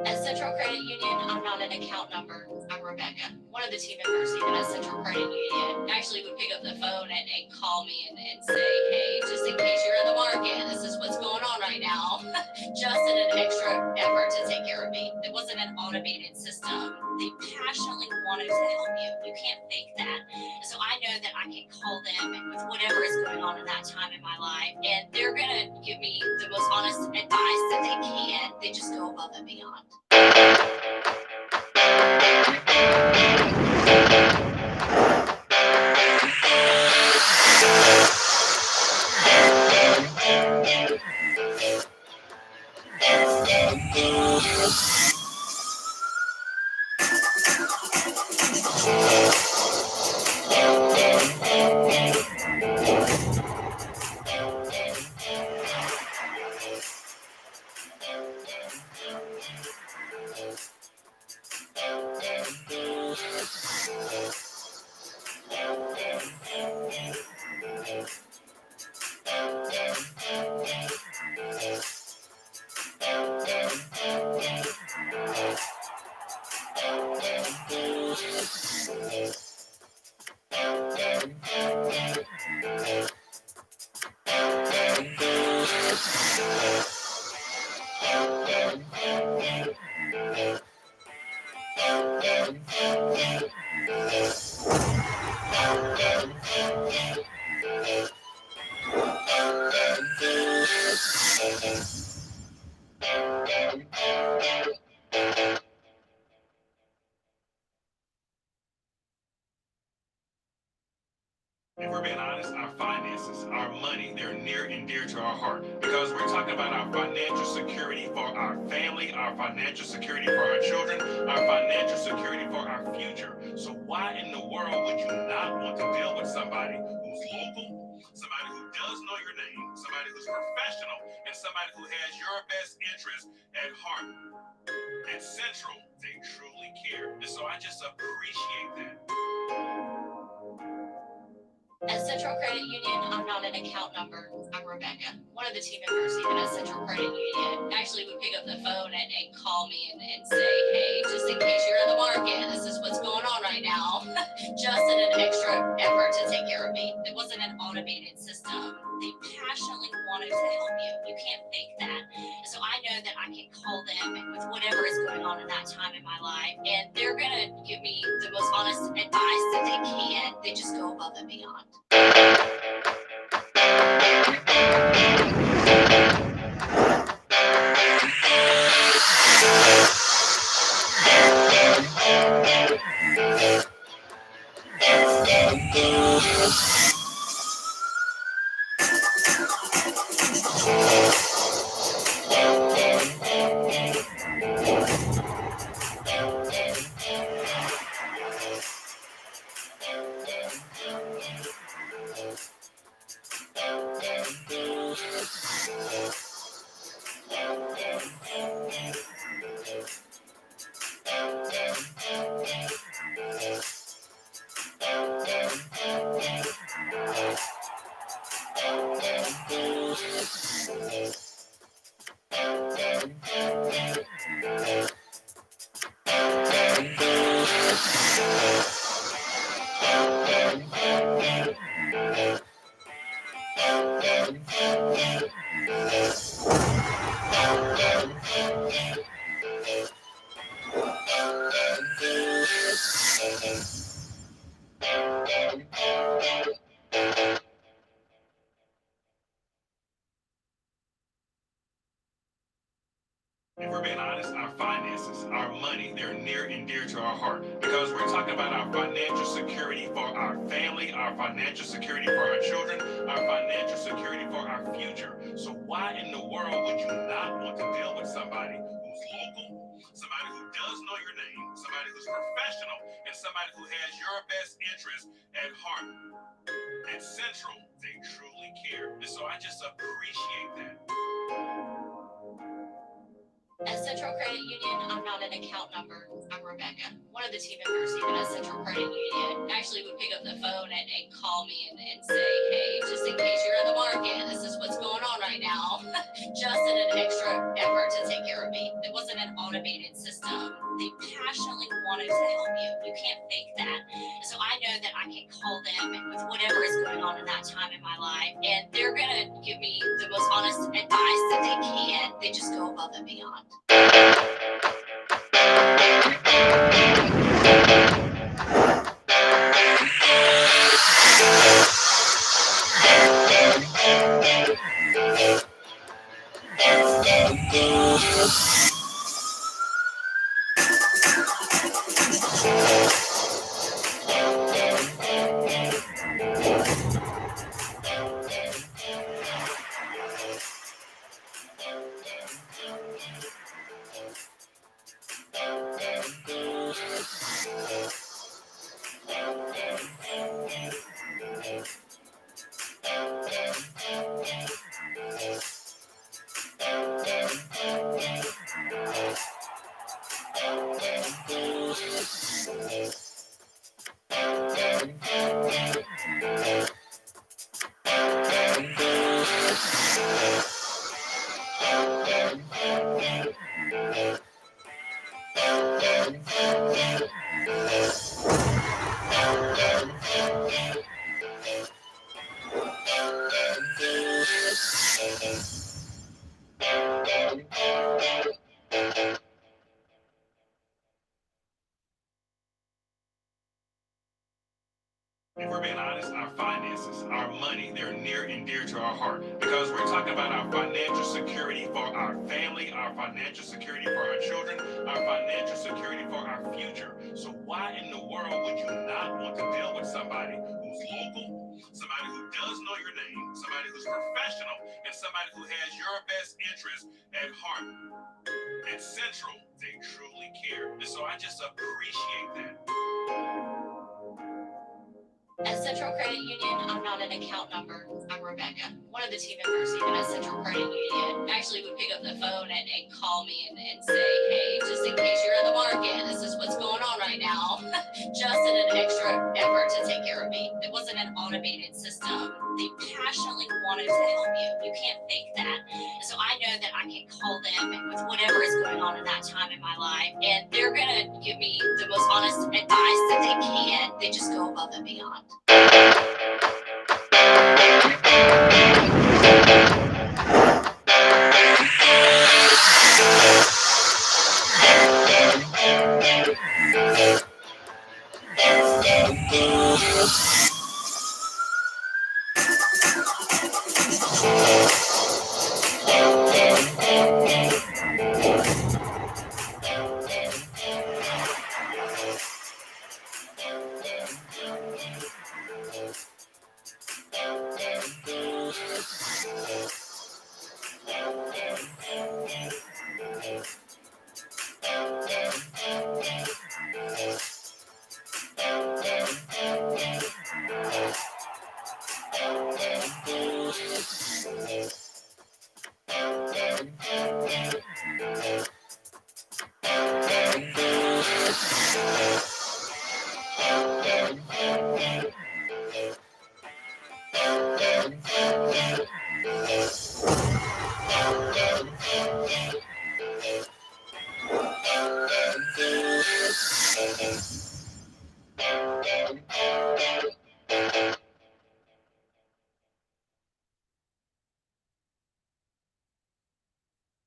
At Central Credit Union, I'm not an account number. I'm Rebecca, one of the team members even at Central Credit Union. Actually would pick up the phone and call me and say, hey, just in case you're in the market, this is what's going on right now. Just in an extra effort to take care of me. It wasn't an automated system. They passionately wanted to help you. You can't fake that. And so I know that I can call them with whatever is going on in that time in my life, and they're going to give me the most honest advice that they can. They just go above and beyond. If we're being honest, our finances, our money, they're near and dear to our heart because we're talking about our financial security for our family, our financial security for our children, our financial security for our future. So why in the world would you not want to deal with somebody who's local, somebody who does know your name, somebody who's professional, and somebody who has your best interest at heart? At Central, they truly care. And so I just appreciate that. At Central Credit Union, I'm not an account number. I'm Rebecca, one of the team members even at Central Credit Union. Actually would pick up the phone and call me and say, hey, just in case you're in the market, this is what's going on right now. Just in an extra effort to take care of me. It wasn't an automated system. They passionately wanted to help you. You can't fake that. And so I know that I can call them with whatever is going on in that time in my life, and they're going to give me the most honest advice that they can. They just go above and beyond. being honest, our finances, our money, they're near and dear to our heart because we're talking about our financial security for our family, our financial security for our children, our financial security for our future. So why in the world would you not want to deal with somebody who's local, somebody who does know your name, somebody who's professional, and somebody who has your best interest at heart? At Central, they truly care. And so I just appreciate that. At Central Credit Union, I'm not an account number. I'm Rebecca, one of the team members even at Central Credit Union. Actually would pick up the phone and call me and say, hey, just in case you're in the market, this is what's going on right now. Just in an extra effort to take care of me. It wasn't an automated system. They passionately wanted to help you. You can't fake that. And so I know that I can call them with whatever is going on in that time in my life, and they're going to give me the most honest advice that they can. They just go above and beyond. If we're being honest, our finances, our money, they're near and dear to our heart because we're talking about our financial security for our family, our financial security for our children, our financial security for our future. So why in the world would you not want to deal with somebody who's local, somebody who does know your name, somebody who's professional, and somebody who has your best interest at heart? At Central, they truly care. And so I just appreciate that. At Central Credit Union, I'm not an account number. I'm Rebecca, one of the team members even at Central Credit Union. Actually would pick up the phone and call me and say, hey, just in case you're in the market, this is what's going on right now. Just in an extra effort to take care of me. It wasn't an automated system. They passionately wanted to help you. You can't fake that. And so I know that I can call them with whatever is going on in that time in my life, and they're going to give me the most honest advice that they can. They just go above and beyond.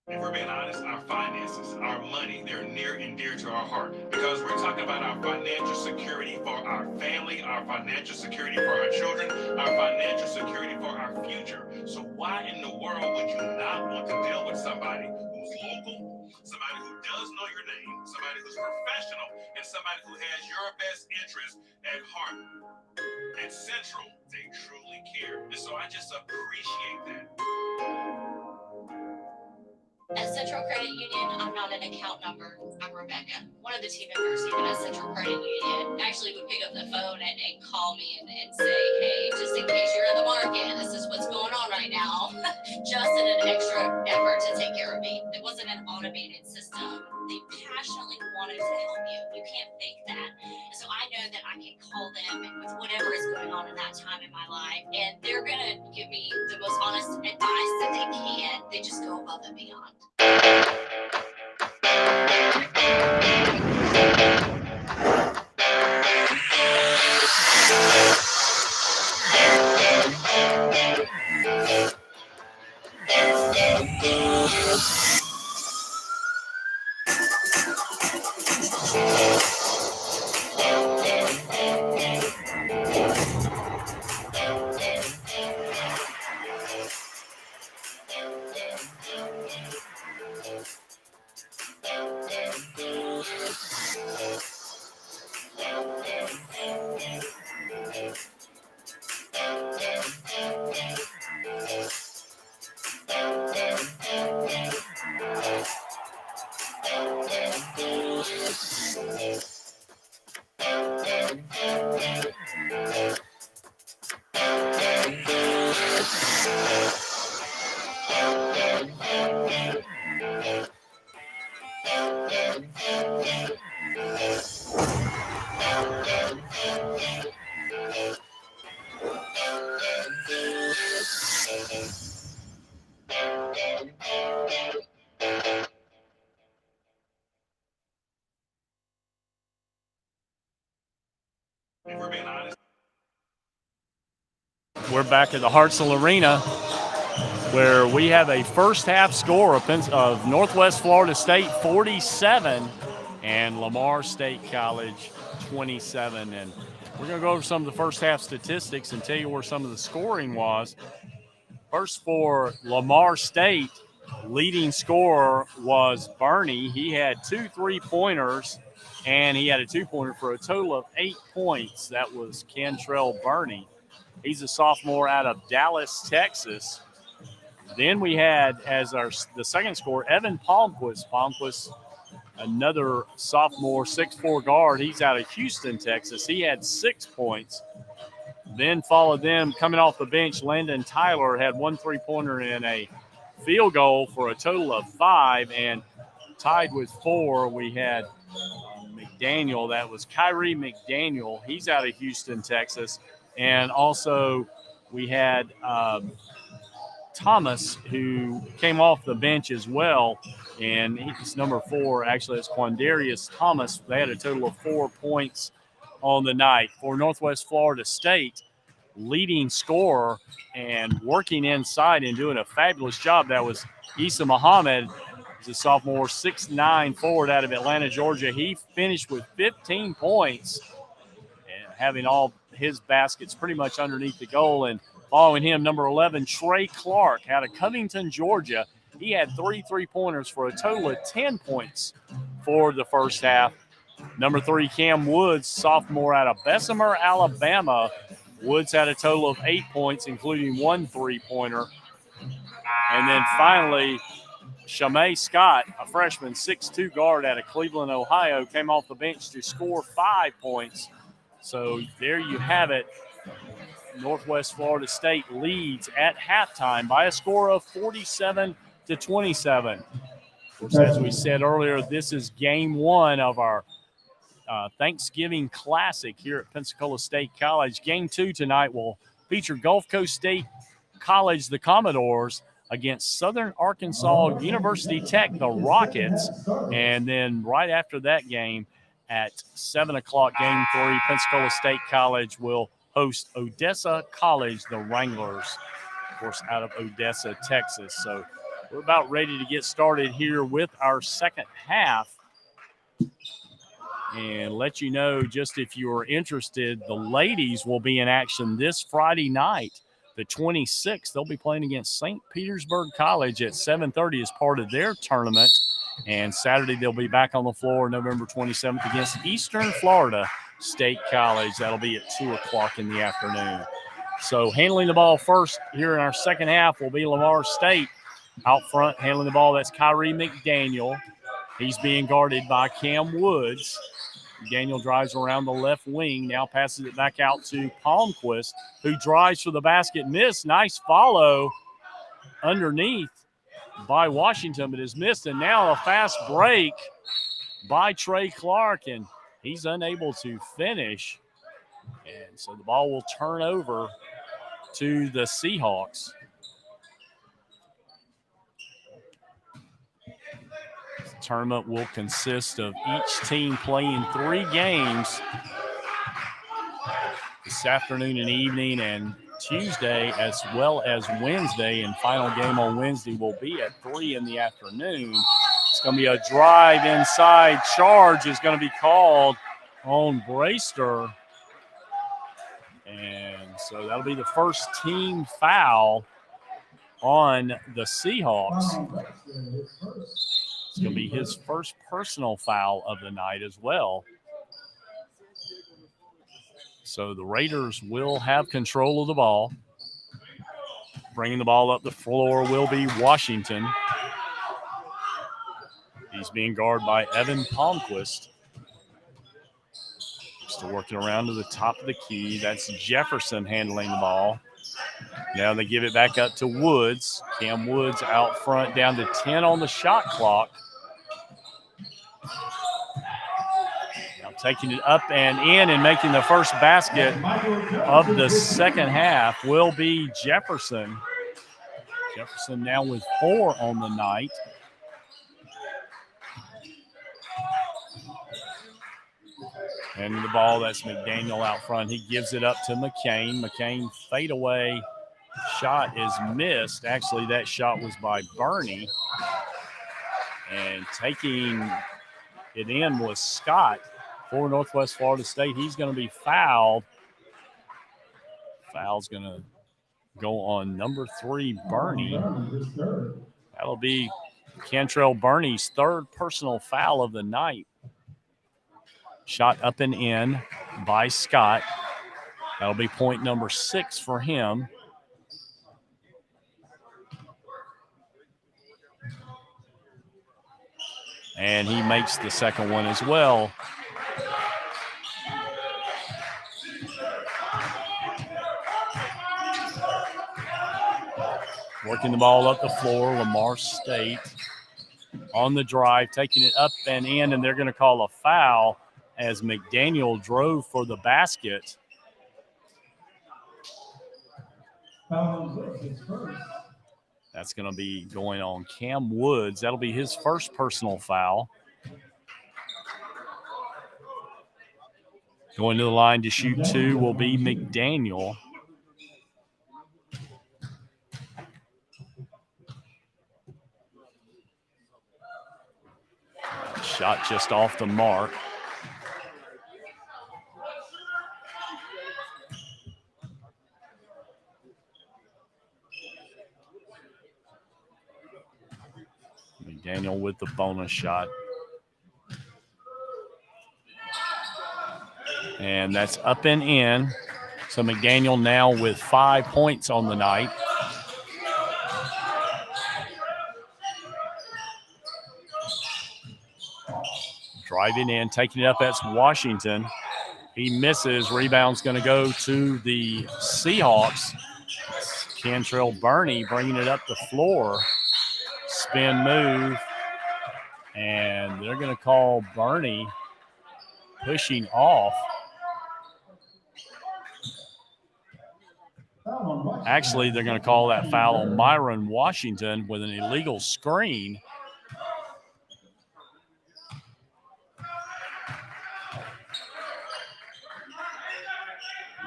If we're being honest, our finances, our money, they're near and dear to our heart because we're talking about our financial security for our family, our financial security for our children, our financial security for our future. So why in the world would you not want to deal with somebody who's local, somebody who does know your name, somebody who's professional, and somebody who has your best interest at heart. At Central, they truly care. And so I just appreciate that. At Central Credit Union, I'm not an account number. I'm Rebecca. One of the team members, even at Central Credit Union, actually would pick up the phone and call me and say, hey, just in case you're in the market, this is what's going on right now. Just in an extra effort to take care of me. It wasn't an automated system. They passionately wanted to help you. You can't fake that. And so I know that I can call them with whatever is going on in that time in my life, and they're going to give me the most honest advice that they can. They just go above and beyond. If we're being honest. We're back at the Hartselle Arena, where we have a first half score of Northwest Florida State 47 and Lamar State College 27. And we're going to go over some of the first half statistics and tell you where some of the scoring was. First, for Lamar State, leading scorer was Bernie. He had 2 3-pointers, and he had a 2-pointer for a total of 8 points. That was Cantrell Bernie. He's a sophomore out of Dallas, Texas. Then we had as the second scorer, Evan Palmquist. Palmquist, another sophomore 6'4" guard. He's out of Houston, Texas. He had 6 points. Then followed them coming off the bench, Landon Tyler had 1 3-pointer and a field goal for a total of 5. And tied with 4, we had McDaniel. That was Kyrie McDaniel. He's out of Houston, Texas. And also we had Thomas, who came off the bench as well. And he's number 4. Actually, it's Quandarius Thomas. They had a total of 4 points on the night. For Northwest Florida State, leading scorer and working inside and doing a fabulous job, that was Issa Muhammad. He's a sophomore, 6'9" forward out of Atlanta, Georgia. He finished with 15 points and having all his baskets pretty much underneath the goal. And following him, number 11, Trey Clark out of Covington, Georgia. He had 3 3-pointers for a total of 10 points for the first half. Number 3, Cam Woods, sophomore out of Bessemer, Alabama. Woods had a total of 8 points, including 1 3-pointer. And then finally, Shamay Scott, a freshman, 6'2" guard out of Cleveland, Ohio, came off the bench to score 5 points. So there you have it. Northwest Florida State leads at halftime by a score of 47-27. Of course, as we said earlier, this is game 1 of our Thanksgiving Classic here at Pensacola State College. Game 2 tonight will feature Gulf Coast State College, the Commodores, against Southern Arkansas University Tech, the Rockets. And then right after that game at 7 o'clock, game 3, Pensacola State College will host Odessa College, the Wranglers, of course, out of Odessa, Texas. So we're about ready to get started here with our second half. And let you know, just if you are interested, the ladies will be in action this Friday night, the 26th. They'll be playing against St. Petersburg College at 7:30 as part of their tournament. And Saturday, they'll be back on the floor November 27th against Eastern Florida State College. That'll be at 2 o'clock in the afternoon. So handling the ball first here in our second half will be Lamar State. Out front, handling the ball, that's Kyrie McDaniel. He's being guarded by Cam Woods. Daniel drives around the left wing, now passes it back out to Palmquist, who drives for the basket. Miss, nice follow underneath by Washington, but is missed. And now a fast break by Trey Clark, and he's unable to finish. And so the ball will turn over to the Seahawks. The tournament will consist of each team playing 3 games this afternoon and evening and Tuesday as well as Wednesday. And final game on Wednesday will be at 3 in the afternoon. It's going to be a drive inside. Charge is going to be called on Brayster. And so that'll be the first team foul on the Seahawks. It's going to be his first personal foul of the night as well. So the Raiders will have control of the ball. Bringing the ball up the floor will be Washington. He's being guarded by Evan Palmquist. Still working around to the top of the key. That's Jefferson handling the ball. Now they give it back up to Woods. Cam Woods out front, down to 10 on the shot clock. Now taking it up and in and making the first basket of the second half will be Jefferson. Jefferson now with 4 on the night. And the ball, that's McDaniel out front. He gives it up to McCain. McCain fadeaway shot is missed. Actually, that shot was by Burney. And taking it in was Scott for Northwest Florida State. He's going to be fouled. Foul's going to go on number 3, Burney. That'll be Cantrell Burney's 3rd personal foul of the night. Shot up and in by Scott. That'll be point number 6 for him. And he makes the second one as well. Working the ball up the floor, Lamar State on the drive, taking it up and in, and they're going to call a foul as McDaniel drove for the basket. That's going to be going on Cam Woods. That'll be his first personal foul. Going to the line to shoot 2 will be McDaniel. Shot just off the mark. McDaniel with the bonus shot. And that's up and in. So McDaniel now with 5 points on the night. Driving in, taking it up, that's Washington. He misses. Rebound's going to go to the Seahawks. Cantrell Burney bringing it up the floor. Spin move. And they're going to call Burney pushing off. Actually, they're going to call that foul on Myron Washington with an illegal screen.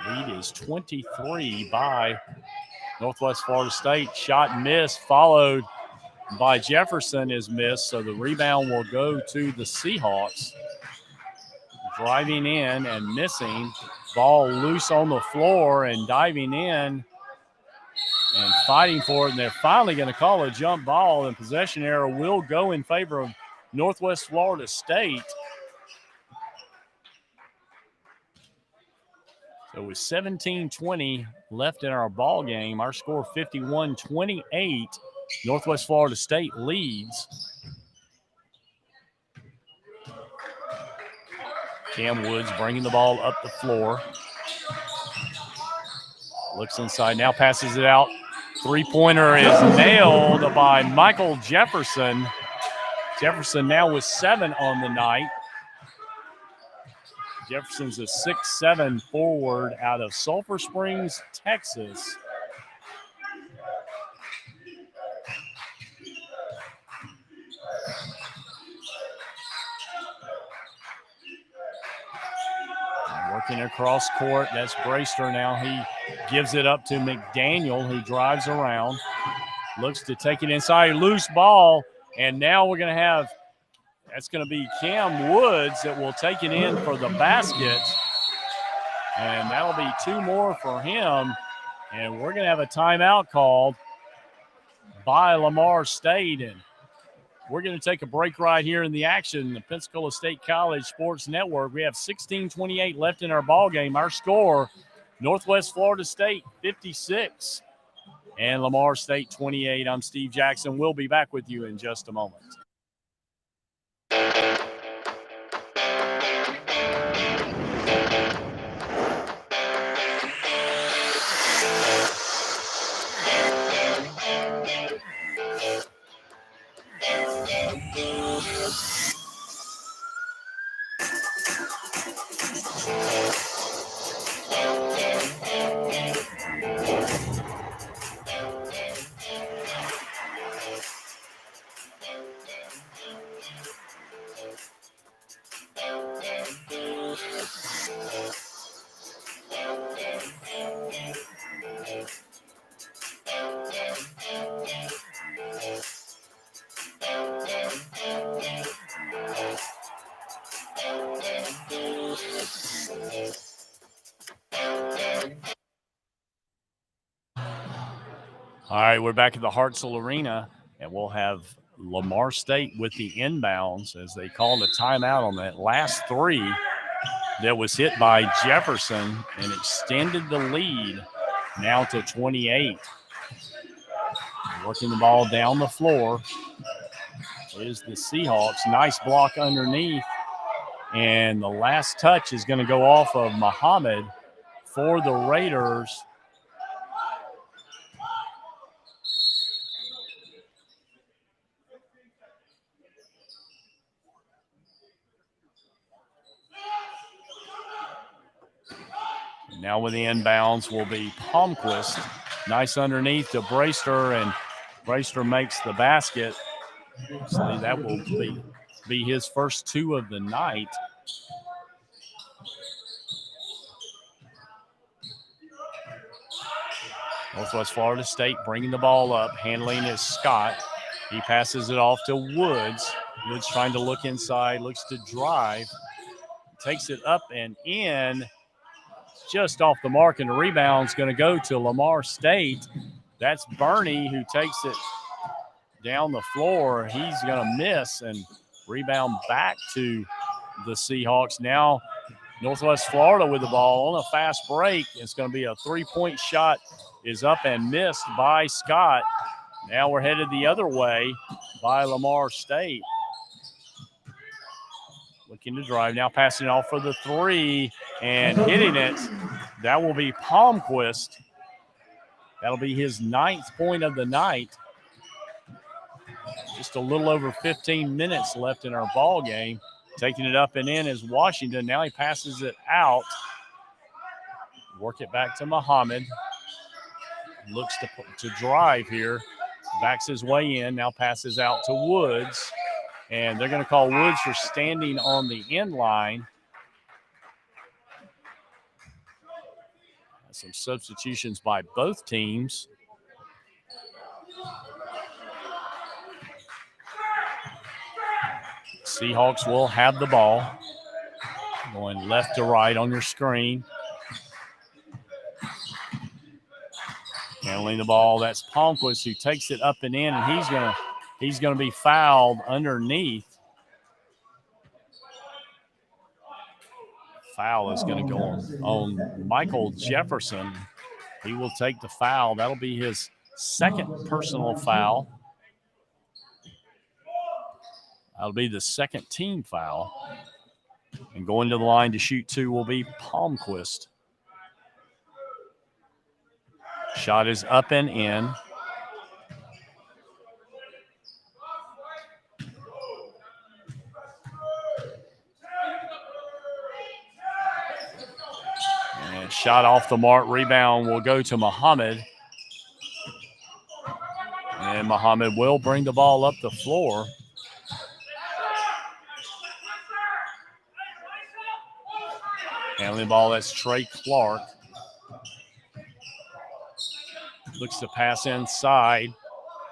Lead is 23 by Northwest Florida State. Shot missed, followed by Jefferson is missed, so the rebound will go to the Seahawks. Driving in and missing. Ball loose on the floor and diving in and fighting for it. And they're finally going to call a jump ball, and possession error will go in favor of Northwest Florida State. So with 17:20 left in our ball game, our score 51-28. Northwest Florida State leads. Cam Woods bringing the ball up the floor. Looks inside, now passes it out. Three-pointer is nailed by Michael Jefferson. Jefferson now with 7 on the night. Jefferson's a 6'7" forward out of Sulphur Springs, Texas. Working across court, that's Brayster now. He gives it up to McDaniel, who drives around, looks to take it inside, loose ball, and now we're going to have, that's going to be Cam Woods that will take it in for the basket, and that'll be 2 more for him, and we're going to have a timeout called by Lamar State, and we're going to take a break right here in the action, the Pensacola State College Sports Network. We have 16:28 left in our ball game. Our score, Northwest Florida State 56 and Lamar State 28. I'm Steve Jackson. We'll be back with you in just a moment. All right, we're back at the Hartzell Arena, and we'll have Lamar State with the inbounds as they called a timeout on that last three that was hit by Jefferson and extended the lead now to 28. Working the ball down the floor is the Seahawks. Nice block underneath, and the last touch is going to go off of Muhammad for the Raiders. Now with the inbounds will be Palmquist. Nice underneath to Brayster, and Brayster makes the basket. So that will be his first 2 of the night. Northwest Florida State bringing the ball up. Handling is Scott. He passes it off to Woods. Woods trying to look inside, looks to drive. Takes it up and in. Just off the mark, and the rebound's going to go to Lamar State. That's Bernie who takes it down the floor. He's going to miss and rebound back to the Seahawks. Now Northwest Florida with the ball on a fast break. It's going to be a 3-point shot, is up and missed by Scott. Now we're headed the other way by Lamar State. Looking to drive, now passing it off for the 3 and hitting it. That will be Palmquist. That'll be his 9th point of the night. Just a little over 15 minutes left in our ball game. Taking it up and in is Washington. Now he passes it out. Work it back to Muhammad. Looks to drive here. Backs his way in. Now passes out to Woods. And they're going to call Woods for standing on the end line. Some substitutions by both teams. Seahawks will have the ball. Going left to right on your screen. Handling the ball, that's Palmquist who takes it up and in, and he's gonna be fouled underneath. Foul is going to go on Michael Jefferson. He will take the foul. That'll be his second personal foul. That'll be the second team foul. And going to the line to shoot 2 will be Palmquist. Shot is up and in. And shot off the mark. Rebound will go to Muhammad. And Muhammad will bring the ball up the floor. Handling the ball, that's Trey Clark. Looks to pass inside.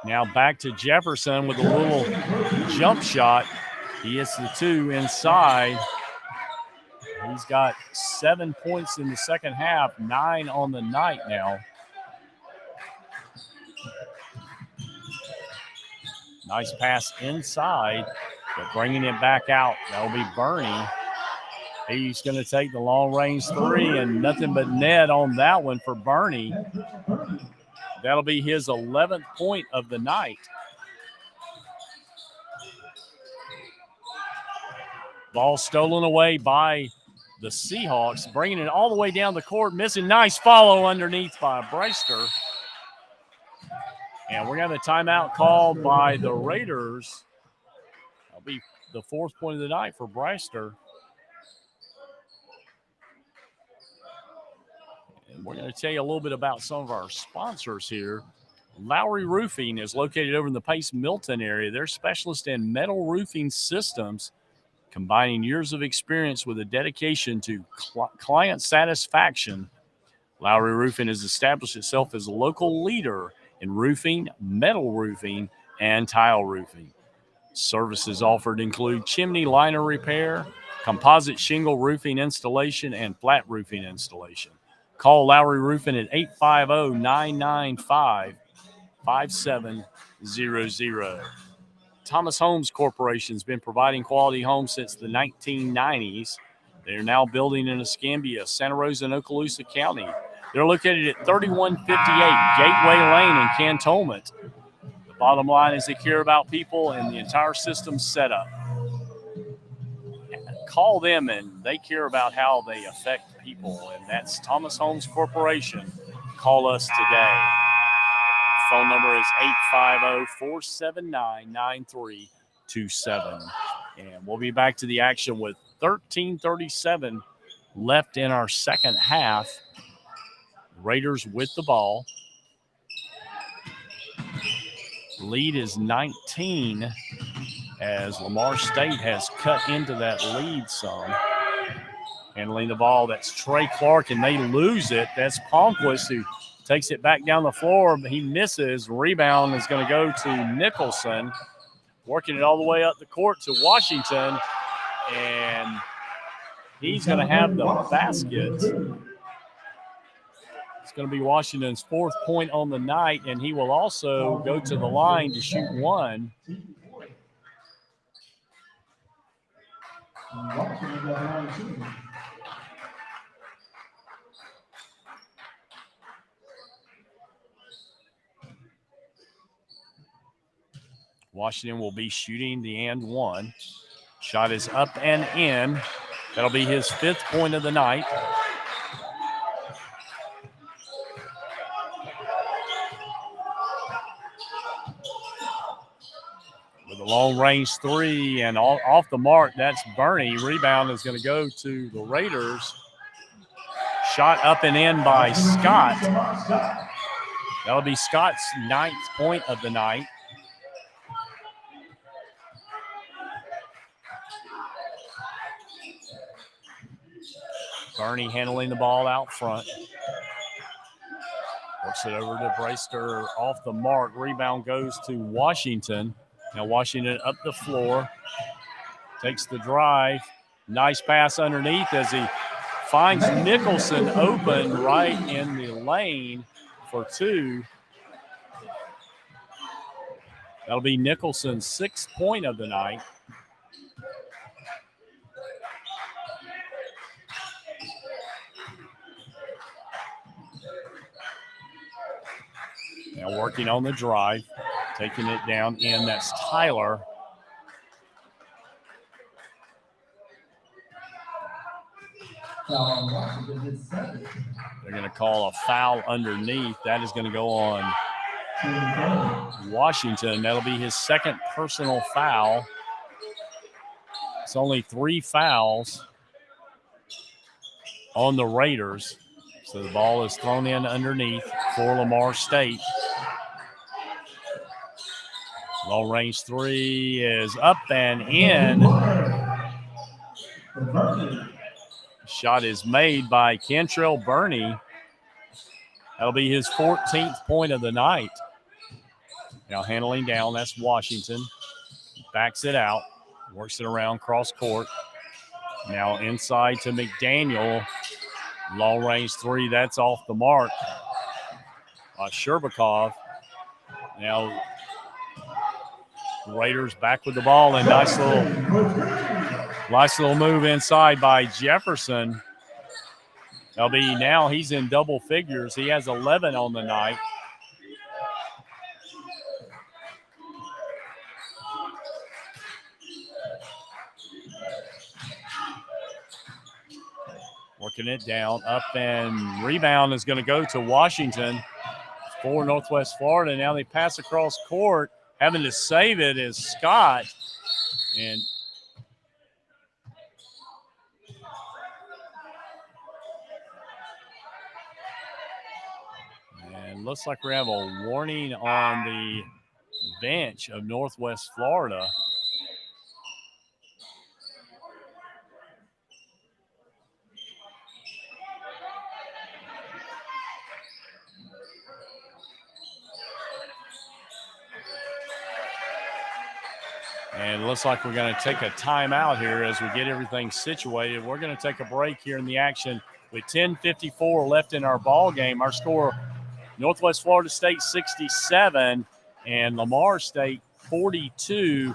Now back to Jefferson with a little jump shot. He hits the 2 inside. He's got 7 points in the second half, 9 on the night now. Nice pass inside, but bringing it back out. That'll be Bernie. He's going to take the long-range 3, and nothing but net on that one for Bernie. That'll be his 11th point of the night. Ball stolen away by the Seahawks, bringing it all the way down the court, missing. Nice follow underneath by Brewster. And we're going to have a timeout called by the Raiders. That'll be the 4th point of the night for Brewster. And we're going to tell you a little bit about some of our sponsors here. Lowry Roofing is located over in the Pace Milton area. They're specialists in metal roofing systems, combining years of experience with a dedication to client satisfaction. Lowry Roofing has established itself as a local leader in roofing, metal roofing, and tile roofing. Services offered include chimney liner repair, composite shingle roofing installation, and flat roofing installation. Call Lowry Roofing at 850-995-5700. Thomas Homes Corporation has been providing quality homes since the 1990s. They're now building in Escambia, Santa Rosa, and Okaloosa County. They're located at 3158 Gateway Lane in Cantonment. The bottom line is they care about people and the entire system setup. Call them and they care about how they affect people, and that's Thomas Homes Corporation. Call us today. Phone number is 850-479-9327. And we'll be back to the action with 13:37 left in our second half. Raiders with the ball. Lead is 19 as Lamar State has cut into that lead some. Handling the ball, that's Trey Clark, and they lose it. That's Palmquist who takes it back down the floor, but he misses. Rebound is going to go to Nicholson, working it all the way up the court to Washington, and he's going to have the basket. It's going to be Washington's 4th point on the night, and he will also go to the line to shoot 1. Washington will be shooting the and 1. Shot is up and in. That'll be his 5th point of the night. With a long-range 3 and off the mark, that's Bernie. Rebound is going to go to the Raiders. Shot up and in by Scott. That'll be Scott's 9th point of the night. Bernie handling the ball out front. Works it over to Brewster off the mark. Rebound goes to Washington. Now Washington up the floor. Takes the drive. Nice pass underneath as he finds Nicholson open right in the lane for 2. That'll be Nicholson's 6th point of the night. Now working on the drive, taking it down in. That's Tyler. They're going to call a foul underneath. That is going to go on Washington. That'll be his second personal foul. It's only 3 fouls on the Raiders. So the ball is thrown in underneath for Lamar State. Long range 3 is up and in. Shot is made by Cantrell Burney. That'll be his 14th point of the night. Now handling down, that's Washington. Backs it out, works it around cross court. Now inside to McDaniel. Long range 3, that's off the mark. Sherbakov. Now Raiders back with the ball, and nice little move inside by Jefferson. That'll be now he's in double figures. He has 11 on the night. Working it down, up, and rebound is going to go to Washington for Northwest Florida. Now they pass across court. Having to save it is Scott. And looks like we have a warning on the bench of Northwest Florida. And it looks like we're going to take a timeout here as we get everything situated. We're going to take a break here in the action with 10:54 left in our ball game. Our score, Northwest Florida State 67 and Lamar State 42.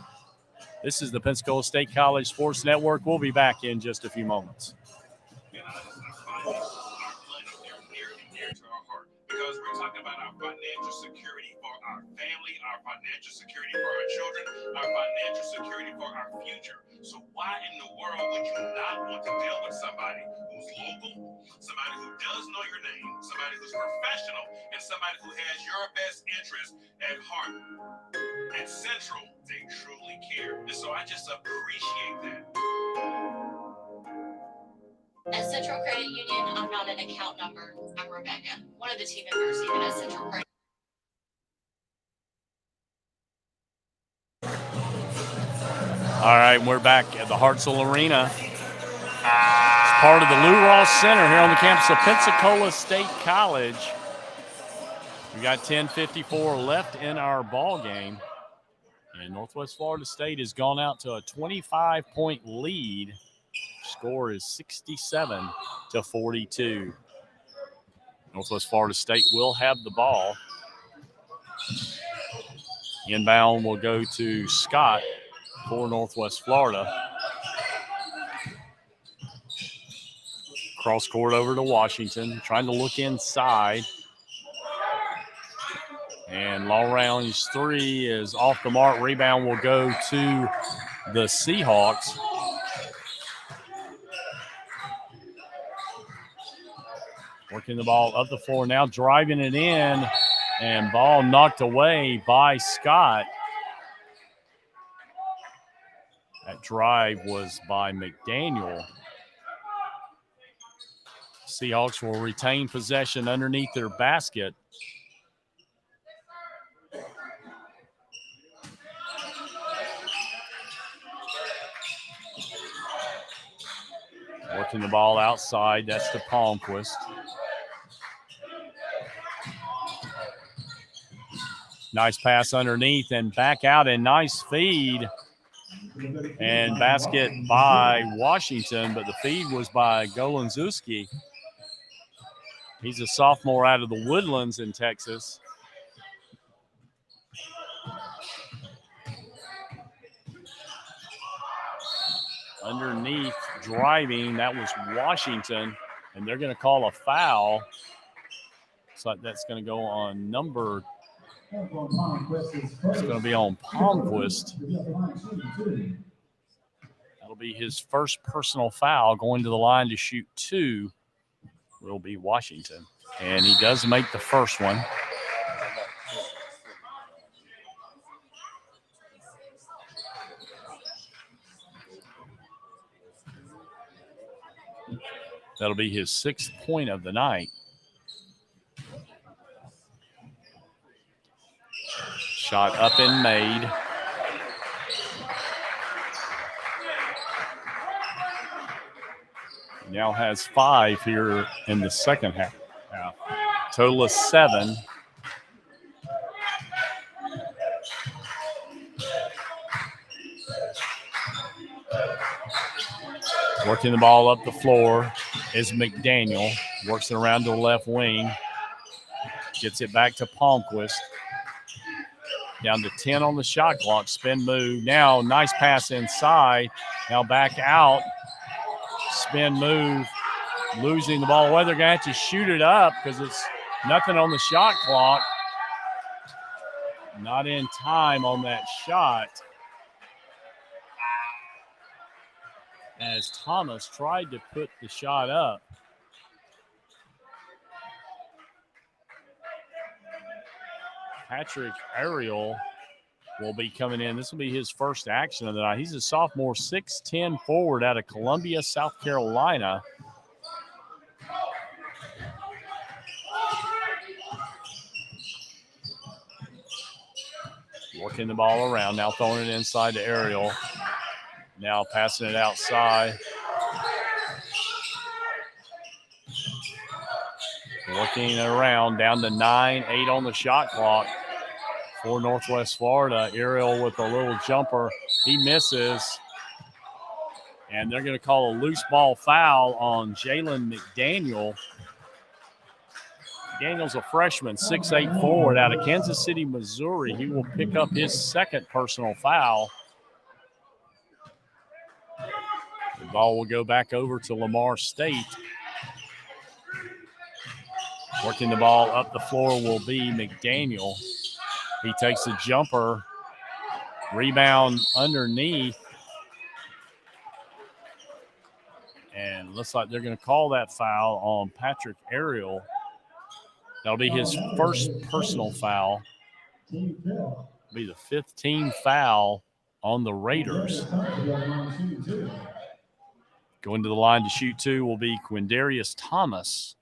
This is the Pensacola State College Sports Network. We'll be back in just a few moments. Because we're talking about our financial security for our family, our financial security for our children, our financial security for our future. So why in the world would you not want to deal with somebody who's local, somebody who does know your name, somebody who's professional, and somebody who has your best interest at heart? At Central, they truly care. And so I just appreciate that. At Central Credit Union, I'm not an account number. I'm Rebecca, one of the team members even at Central Credit. All right, we're back at the Hartzell Arena. It's part of the Lou Ross Center here on the campus of Pensacola State College. We got 10:54 left in our ball game. And Northwest Florida State has gone out to a 25-point lead. Score is 67-42. Northwest Florida State will have the ball. Inbound will go to Scott for Northwest Florida. Cross court over to Washington, trying to look inside. And long range 3 is off the mark. Rebound will go to the Seahawks. Working the ball up the floor now, driving it in, and ball knocked away by Scott. That drive was by McDaniel. Seahawks will retain possession underneath their basket. Working the ball outside, that's to Palmquist. Nice pass underneath and back out, and nice feed. And basket by Washington, but the feed was by Golanzewski. He's a sophomore out of the Woodlands in Texas. Underneath, driving, that was Washington, and they're going to call a foul. So that's going to go on number It's going to be on Palmquist. That'll be his first personal foul. Going to the line to shoot 2 will be Washington. And he does make the first one. That'll be his 6th point of the night. Shot up and made. Now has 5 here in the second half. Total of 7. Working the ball up the floor is McDaniel. Works it around to the left wing. Gets it back to Palmquist. Down to 10 on the shot clock. Spin move. Now, nice pass inside. Now back out. Spin move. Losing the ball. Well, they're going to have to shoot it up because it's nothing on the shot clock. Not in time on that shot. As Thomas tried to put the shot up. Patrick Ariel will be coming in. This will be his first action of the night. He's a sophomore, 6'10" forward out of Columbia, South Carolina. Working the ball around, now throwing it inside to Ariel. Now passing it outside. Working it around, down to 9-8 on the shot clock for Northwest Florida. Ariel with a little jumper. He misses. And they're going to call a loose ball foul on Jalen McDaniel. Daniel's a freshman, 6'8" forward out of Kansas City, Missouri. He will pick up his second personal foul. The ball will go back over to Lamar State. Working the ball up the floor will be McDaniel. He takes a jumper. Rebound underneath. And looks like they're going to call that foul on Patrick Ariel. That'll be his first personal foul. It'll be the 5th team foul on the Raiders. Going to the line to shoot 2 will be Quindarius Thomas.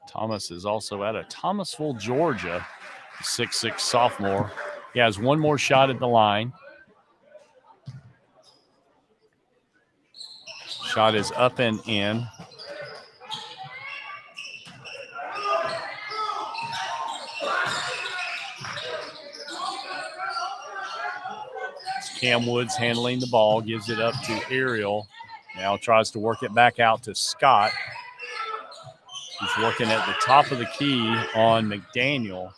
Thomas is also out of Thomasville, Georgia, 6'6" sophomore. He has one more shot at the line. Shot is up and in. Cam Woods handling the ball, gives it up to Ariel. Now tries to work it back out to Scott. He's working at the top of the key on McDaniel.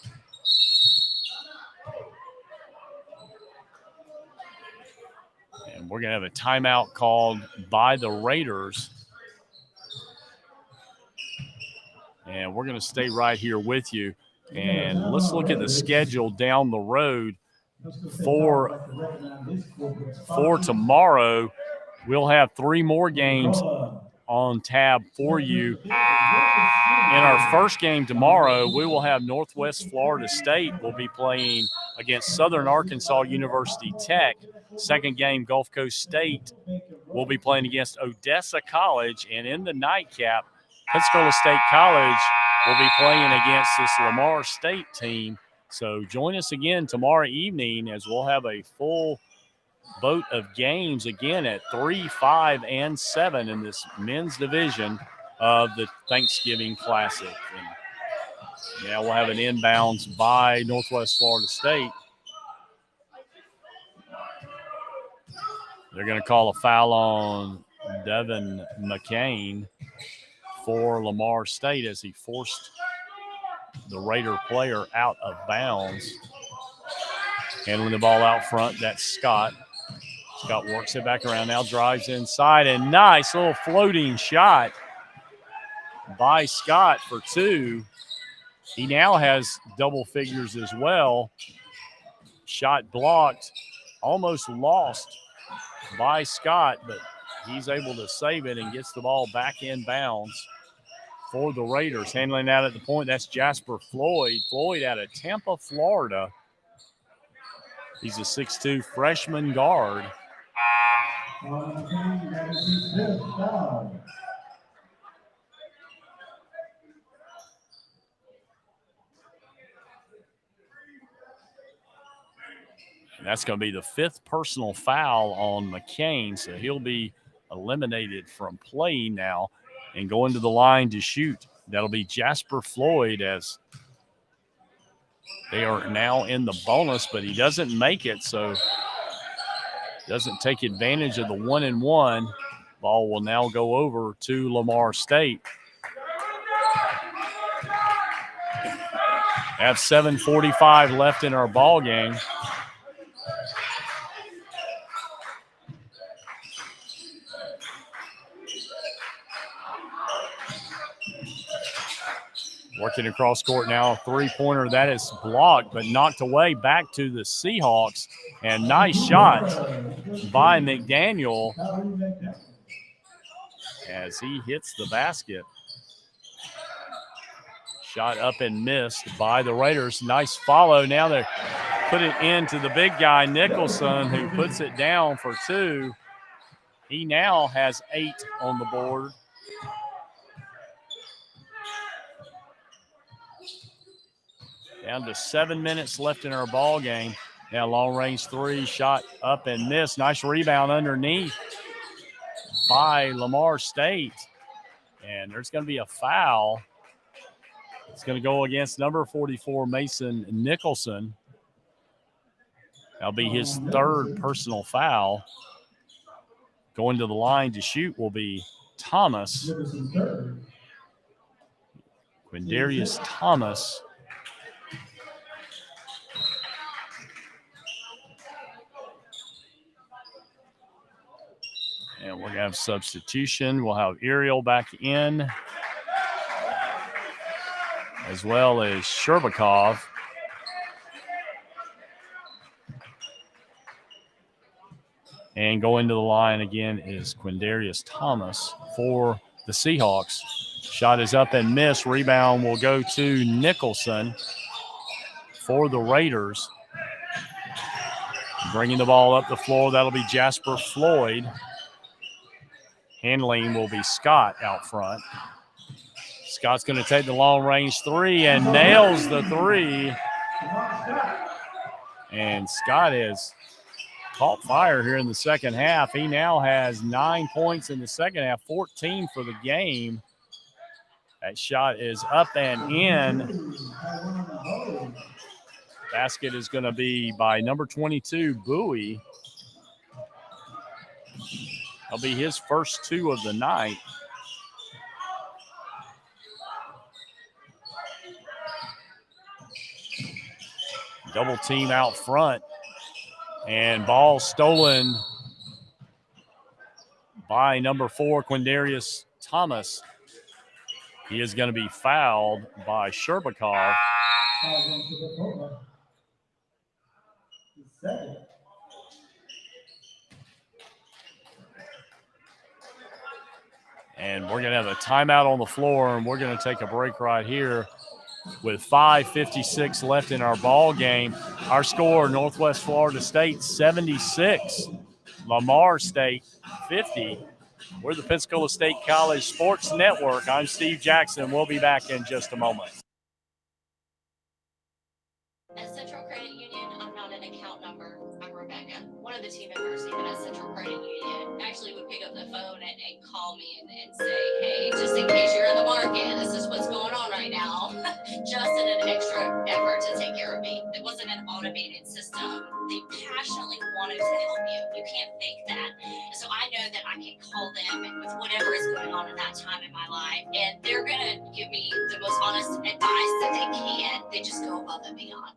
And we're going to have a timeout called by the Raiders. And we're going to stay right here with you. And let's look at the schedule down the road for tomorrow. We'll have 3 more games on tab for you. In our first game tomorrow, we will have Northwest Florida State will be playing against Southern Arkansas University Tech. Second game, Gulf Coast State will be playing against Odessa College. And in the nightcap, Pensacola State College will be playing against this Lamar State team. So join us again tomorrow evening as we'll have a full boat of games again at 3, 5, and 7 in this men's division of the Thanksgiving Classic. And now we'll have an inbounds by Northwest Florida State. They're going to call a foul on Devin McCain for Lamar State as he forced the Raider player out of bounds. Handling the ball out front, that's Scott. Scott works it back around now, drives inside, and nice little floating shot by Scott for two. He now has double figures as well. Shot blocked, almost lost by Scott, but he's able to save it and gets the ball back in bounds for the Raiders. Handling that at the point, that's Jasper Floyd. Floyd out of Tampa, Florida. He's a 6'2" freshman guard. And that's going to be the fifth personal foul on McCain, so he'll be eliminated from play now and going to the line to shoot. That'll be Jasper Floyd, as they are now in the bonus, but he doesn't make it, so doesn't take advantage of the 1-and-1. Ball will now go over to Lamar State. Have 7:45 left in our ball game. Working across court now, three-pointer that is blocked but knocked away back to the Seahawks. And nice shot by McDaniel as he hits the basket. Shot up and missed by the Raiders. Nice follow. Now they put it into the big guy, Nicholson, who puts it down for two. He now has 8 on the board. Down to 7 minutes left in our ball game. Now long-range three, shot up and missed. Nice rebound underneath by Lamar State. And there's going to be a foul. It's going to go against number 44, Mason Nicholson. That'll be his third personal foul. Going to the line to shoot will be Thomas. Quindarius Thomas. And we're going to have substitution. We'll have Ariel back in, as well as Sherbakov. And going to the line again is Quindarius Thomas for the Seahawks. Shot is up and missed. Rebound will go to Nicholson for the Raiders. Bringing the ball up the floor, that'll be Jasper Floyd. Handling will be Scott out front. Scott's going to take the long-range three and nails the three. And Scott has caught fire here in the second half. He now has 9 points in the second half, 14 for the game. That shot is up and in. Basket is going to be by number 22, Bowie. That'll be his first 2 of the night. Double team out front. And ball stolen by number 4, Quindarius Thomas. He is going to be fouled by Sherbakov. And we're going to have a timeout on the floor, and we're going to take a break right here with 5:56 left in our ball game. Our score, Northwest Florida State 76, Lamar State 50. We're the Pensacola State College Sports Network. I'm Steve Jackson. We'll be back in just a moment. At Central Credit Union, I'm not an account number. I'm Rebecca, one of the team members even at Central Credit Union. Actually would pick up the phone and call me and say, hey, just in case you're in the market, this is what's going on right now. Just in an extra effort to take care of me. It wasn't an automated system. They passionately wanted to help you. You can't fake that. And so I know that I can call them with whatever is going on in that time in my life, and they're going to give me the most honest advice that they can. They just go above and beyond.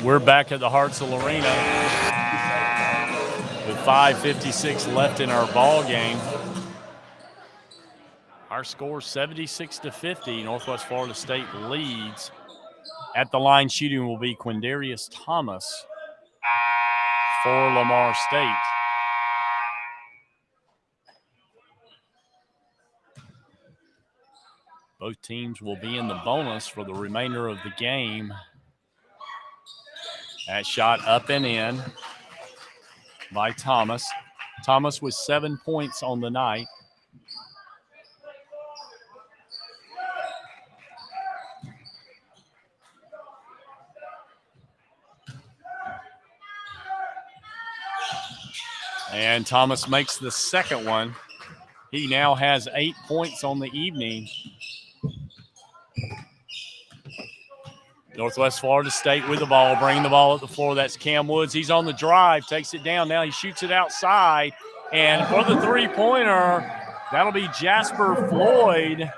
We're back at the Hartselle Arena with 5:56 left in our ball game. Our score 76-50. Northwest Florida State leads. At the line shooting will be Quindarius Thomas for Lamar State. Both teams will be in the bonus for the remainder of the game. That shot up and in by Thomas. Thomas with 7 points on the night. And Thomas makes the second one. He now has 8 points on the evening. Northwest Florida State with the ball, bringing the ball up the floor. That's Cam Woods. He's on the drive, takes it down. Now he shoots it outside. And for the three-pointer, that'll be Jasper Floyd.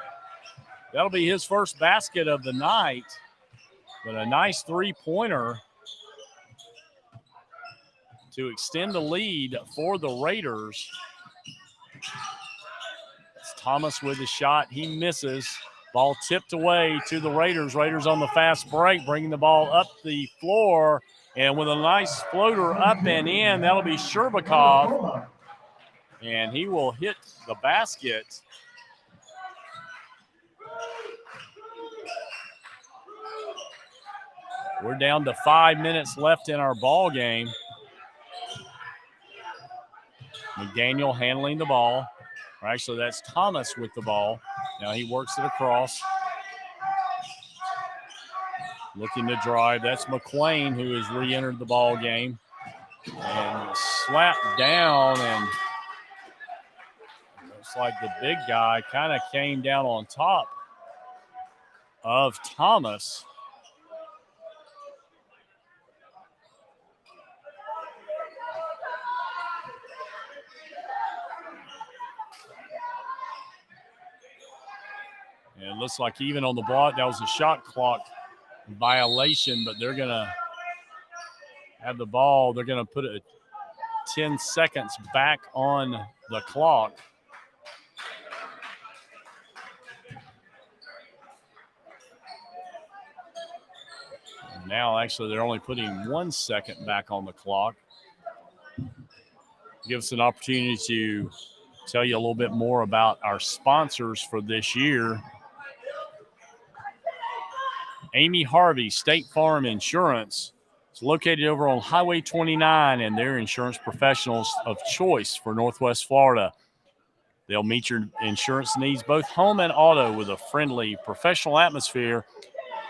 That'll be his first basket of the night. But a nice three-pointer to extend the lead for the Raiders. It's Thomas with the shot. He misses. Ball tipped away to the Raiders. Raiders on the fast break, bringing the ball up the floor. And with a nice floater up and in, that'll be Sherbakov. And he will hit the basket. We're down to 5 minutes left in our ball game. McDaniel handling the ball. Actually, that's Thomas with the ball. Now he works it across. Looking to drive. That's McQuain who has re-entered the ball game. And slapped down, and looks like the big guy kind of came down on top of Thomas. And it looks like even on the block, that was a shot clock violation, but they're going to have the ball. They're going to put it 10 seconds back on the clock. And now, actually, they're only putting 1 second back on the clock. Gives us an opportunity to tell you a little bit more about our sponsors for this year. Amy Harvey, State Farm Insurance. It's located over on Highway 29, and they're insurance professionals of choice for Northwest Florida. They'll meet your insurance needs, both home and auto, with a friendly, professional atmosphere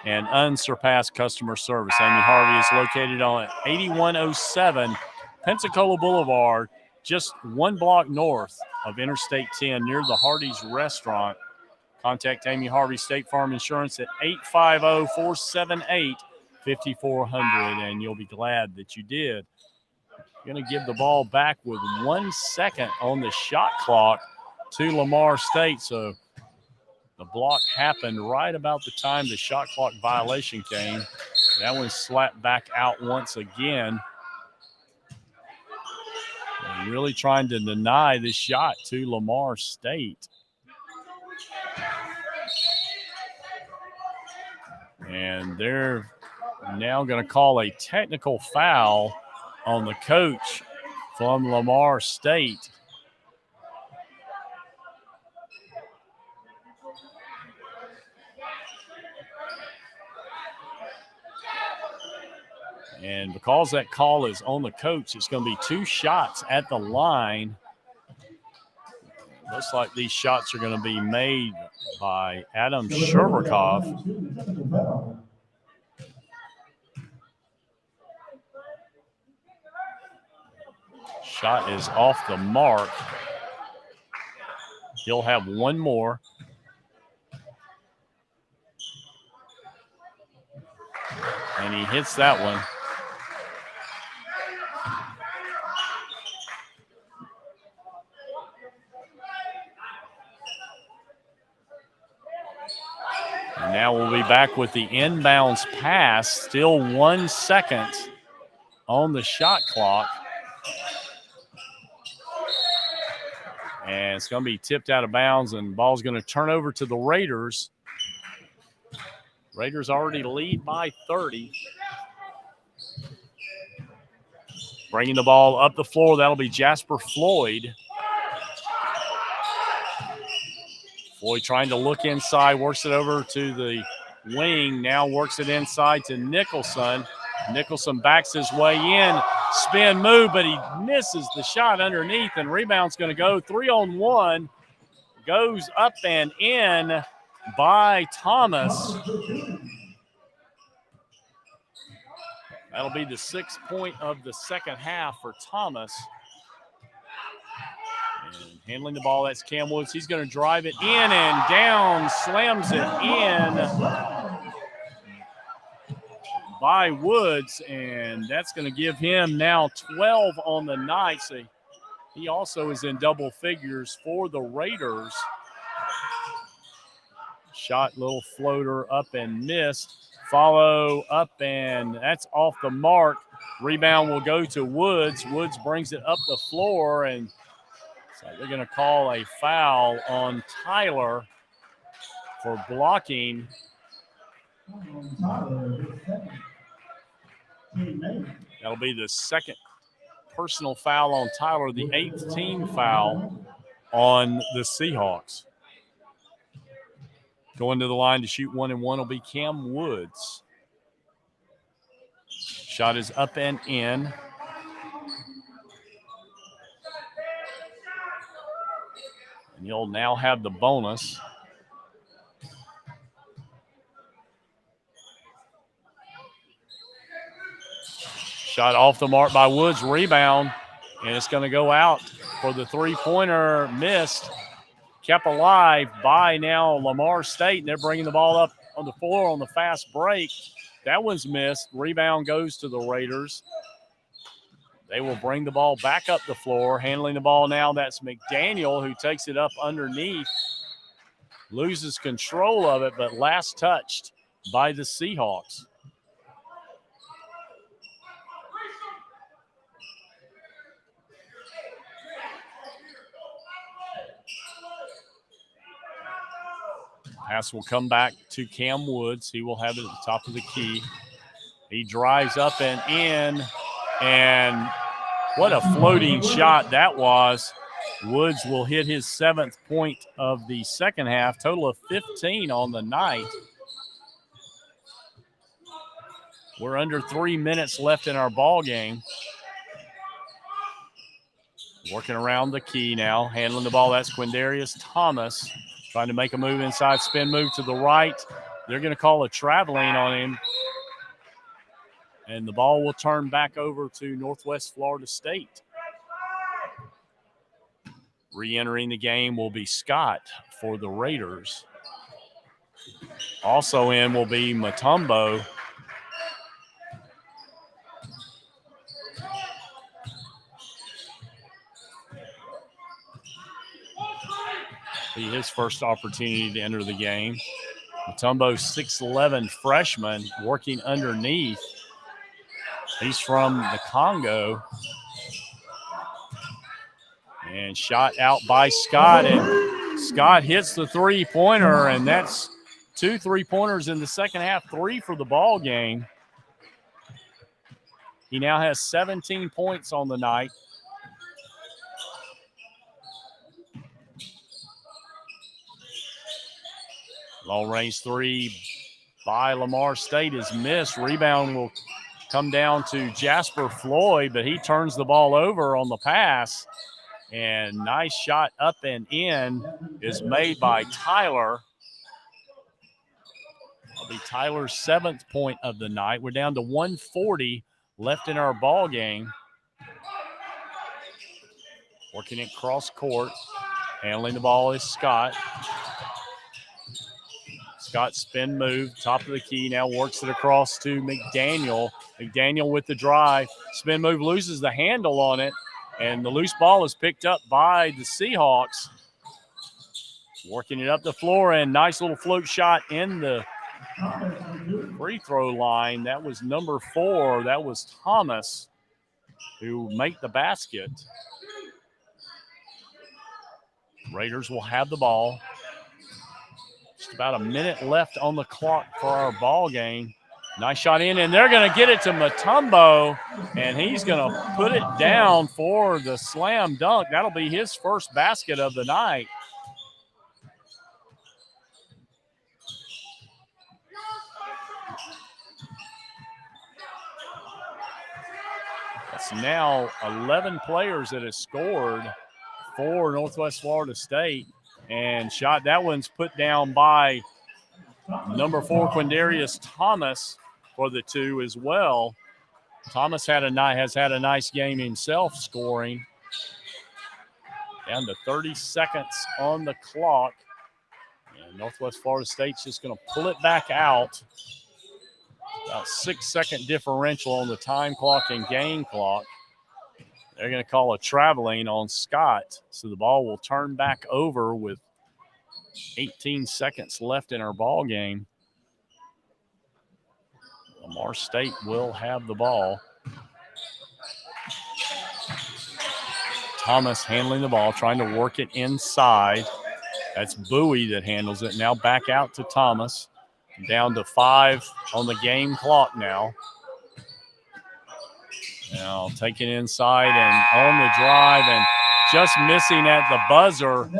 and unsurpassed customer service. Amy Harvey is located on 8107 Pensacola Boulevard, just 1 block north of Interstate 10 near the Hardee's Restaurant. Contact Amy Harvey State Farm Insurance at 850-478-5400, and you'll be glad that you did. Going to give the ball back with 1 second on the shot clock to Lamar State. So the block happened right about the time the shot clock violation came. That one slapped back out once again. And really trying to deny the shot to Lamar State. And they're now going to call a technical foul on the coach from Lamar State. And because that call is on the coach, it's going to be 2 shots at the line. Looks like these shots are going to be made by Adam Sherbakov. Shot is off the mark. He'll have one more. And he hits that one. Now we'll be back with the inbounds pass. Still 1 second on the shot clock. And it's going to be tipped out of bounds, and the ball's going to turn over to the Raiders. Raiders already lead by 30. Bringing the ball up the floor, that'll be Jasper Floyd. Floyd trying to look inside, works it over to the wing, now works it inside to Nicholson. Nicholson backs his way in, spin move, but he misses the shot underneath, and rebound's going to go 3-on-1. Goes up and in by Thomas. That'll be the 6th point of the second half for Thomas. And handling the ball, that's Cam Woods. He's going to drive it in and down, slams it in by Woods, and that's going to give him now 12 on the night. So he also is in double figures for the Raiders. Shot, little floater up and missed. Follow up, and that's off the mark. Rebound will go to Woods. Woods brings it up the floor, and so they're going to call a foul on Tyler for blocking. That'll be the second personal foul on Tyler, the 8th team foul on the Seahawks. Going to the line to shoot 1-and-1 will be Cam Woods. Shot is up and in. And you'll now have the bonus. Shot off the mark by Woods, rebound, and it's going to go out for the three-pointer. Missed. Kept alive by now Lamar State, and they're bringing the ball up on the floor on the fast break. That one's missed. Rebound goes to the Raiders. They will bring the ball back up the floor. Handling the ball now, that's McDaniel, who takes it up underneath. Loses control of it, but last touched by the Seahawks. Pass will come back to Cam Woods. He will have it at the top of the key. He drives up and in, and what a floating shot that was. Woods will hit his 7th point of the second half, total of 15 on the night. We're under 3 minutes left in our ball game. Working around the key now, handling the ball, that's Quindarius Thomas. Trying to make a move inside, spin move to the right. They're going to call a traveling on him. And the ball will turn back over to Northwest Florida State. Re-entering the game will be Scott for the Raiders. Also in will be Mutombo. Be his first opportunity to enter the game. Mutombo, 6'11" freshman, working underneath. He's from the Congo. And shot out by Scott, and Scott hits the three-pointer, and that's 2 3-pointers in the second half, 3 for the ball game. He now has 17 points on the night. Long-range three by Lamar State is missed. Rebound will come down to Jasper Floyd, but he turns the ball over on the pass. And nice shot up and in is made by Tyler. That'll be Tyler's 7th point of the night. We're down to 1:40 left in our ball game. Working it cross court. Handling the ball is Scott. Scott spin move, top of the key, now works it across to McDaniel. McDaniel with the drive. Spin move, loses the handle on it, and the loose ball is picked up by the Seahawks. Working it up the floor, and nice little float shot in the free throw line. That was number 4. That was Thomas who made the basket. Raiders will have the ball. Just about a minute left on the clock for our ball game. Nice shot in, and they're going to get it to Mutombo, and he's going to put it down for the slam dunk. That'll be his first basket of the night. It's now 11 players that have scored for Northwest Florida State. And shot, that one's put down by number 4, Quindarius Thomas for the 2 as well. Thomas has had a nice game himself scoring. Down to 30 seconds on the clock. And Northwest Florida State's just going to pull it back out. About 6-second differential on the time clock and game clock. They're going to call a traveling on Scott. So the ball will turn back over with 18 seconds left in our ball game. Lamar State will have the ball. Thomas handling the ball, trying to work it inside. That's Bowie that handles it. Now back out to Thomas. Down to 5 on the game clock now. Now taking inside and on the drive, and just missing at the buzzer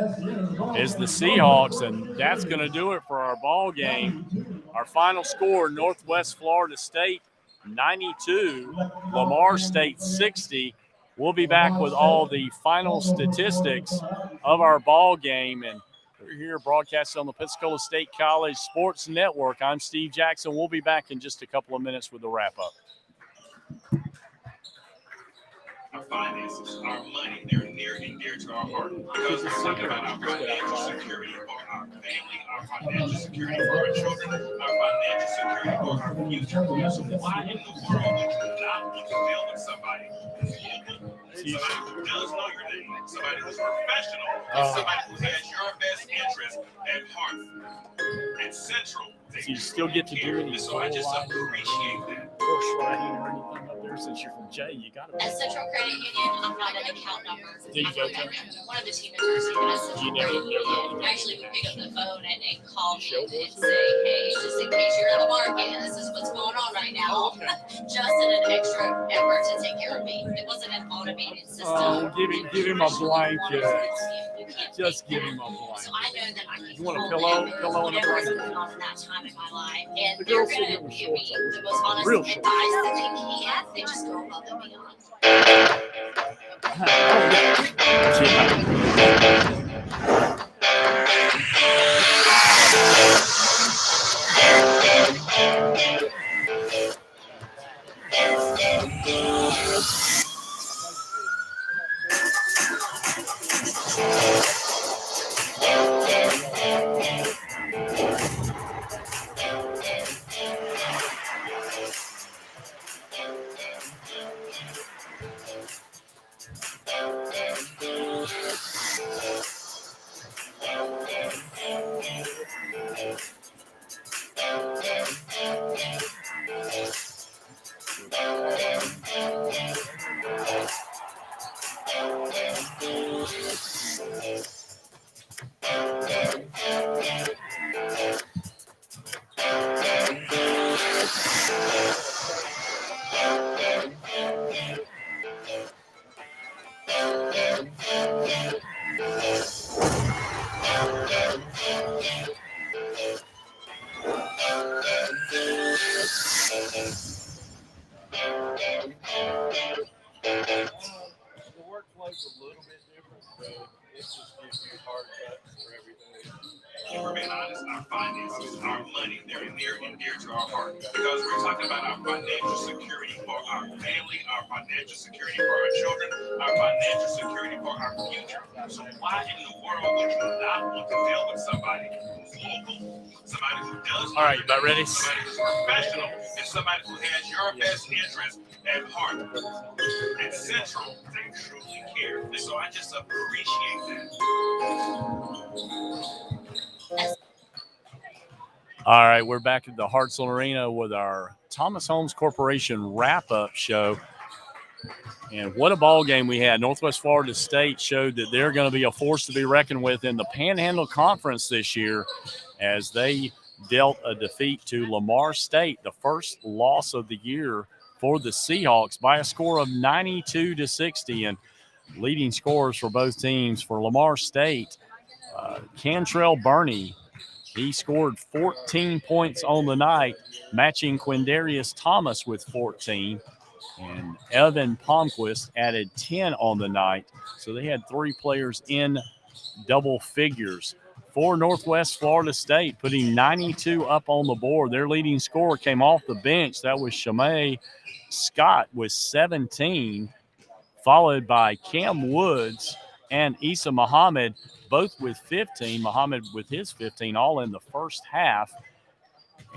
is the Seahawks, and that's going to do it for our ball game. Our final score, Northwest Florida State 92, Lamar State 60. We'll be back with all the final statistics of our ball game, and we're here broadcasting on the Pensacola State College Sports Network. I'm Steve Jackson. We'll be back in just a couple of minutes with the wrap-up. Our finances, our money, they're near and dear to our heart because we're talking about our financial security for our family, our financial security for our children, our financial security for our future. So why in the world would you not want to deal with somebody who's local, somebody who does know your name, somebody who's professional, and somebody who has your best interest at heart? It's central. So you still get to do any so I just appreciate that. Horse riding or anything up there since you're from Jay. You got to. At Central Credit Union, I'm not an account number. Did you go to? One of the team members even at Central Credit Union actually would pick up the phone and call me and say, hey, just in case you're in the market, this is what's going on right now. Just in an extra effort to take care of me. It wasn't an automated system. Oh, give him a blanket. Just give him a blanket. So I know that I can You want a call pillow them and a whatever is blanket? going on in that time in my life. And The they're girls going sit to with give me shorts the most honest Real advice short. that they can. They just go above and beyond. The workflow's a little bit different, but it just gives you hard cuts for everything. If we're being honest, our finances, our money, they're near and dear to our heart because we're talking about our financial security for our family, our financial security for our children, our financial security for our future. So why in the world would you not want to deal with somebody who's local, somebody who does All right, you about ready? somebody who's professional, and somebody who has your best interest at heart? It's central. They truly care. And so I just appreciate that. All right, we're back at the Hartselle Arena with our Thomas Holmes Corporation wrap-up show. And what a ball game we had. Northwest Florida State showed that they're going to be a force to be reckoned with in the Panhandle Conference this year as they dealt a defeat to Lamar State, the first loss of the year for the Seahawks by a score of 92-60. And leading scorers for both teams for Lamar State, Cantrell Burney, he scored 14 points on the night, matching Quindarius Thomas with 14. And Evan Palmquist added 10 on the night. So they had 3 players in double figures. For Northwest Florida State, putting 92 up on the board. Their leading scorer came off the bench. That was Shamae Scott with 17, followed by Cam Woods and Issa Muhammad, both with 15. Muhammad with his 15, all in the first half.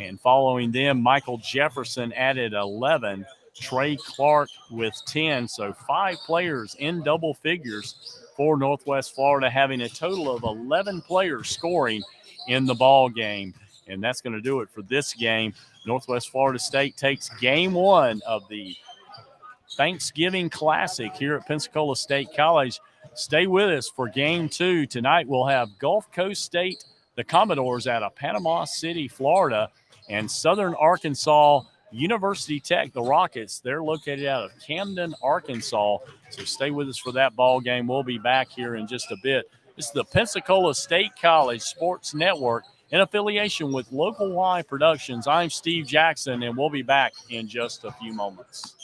And following them, Michael Jefferson added 11. Trey Clark with 10. So 5 players in double figures for Northwest Florida, having a total of 11 players scoring in the ball game. And that's going to do it for this game. Northwest Florida State takes game 1 of the Thanksgiving Classic here at Pensacola State College. Stay with us for game 2. Tonight we'll have Gulf Coast State, the Commodores, out of Panama City, Florida, and Southern Arkansas University Tech, the Rockets. They're located out of Camden, Arkansas. So stay with us for that ball game. We'll be back here in just a bit. This is the Pensacola State College Sports Network in affiliation with Local Y Productions. I'm Steve Jackson, and we'll be back in just a few moments.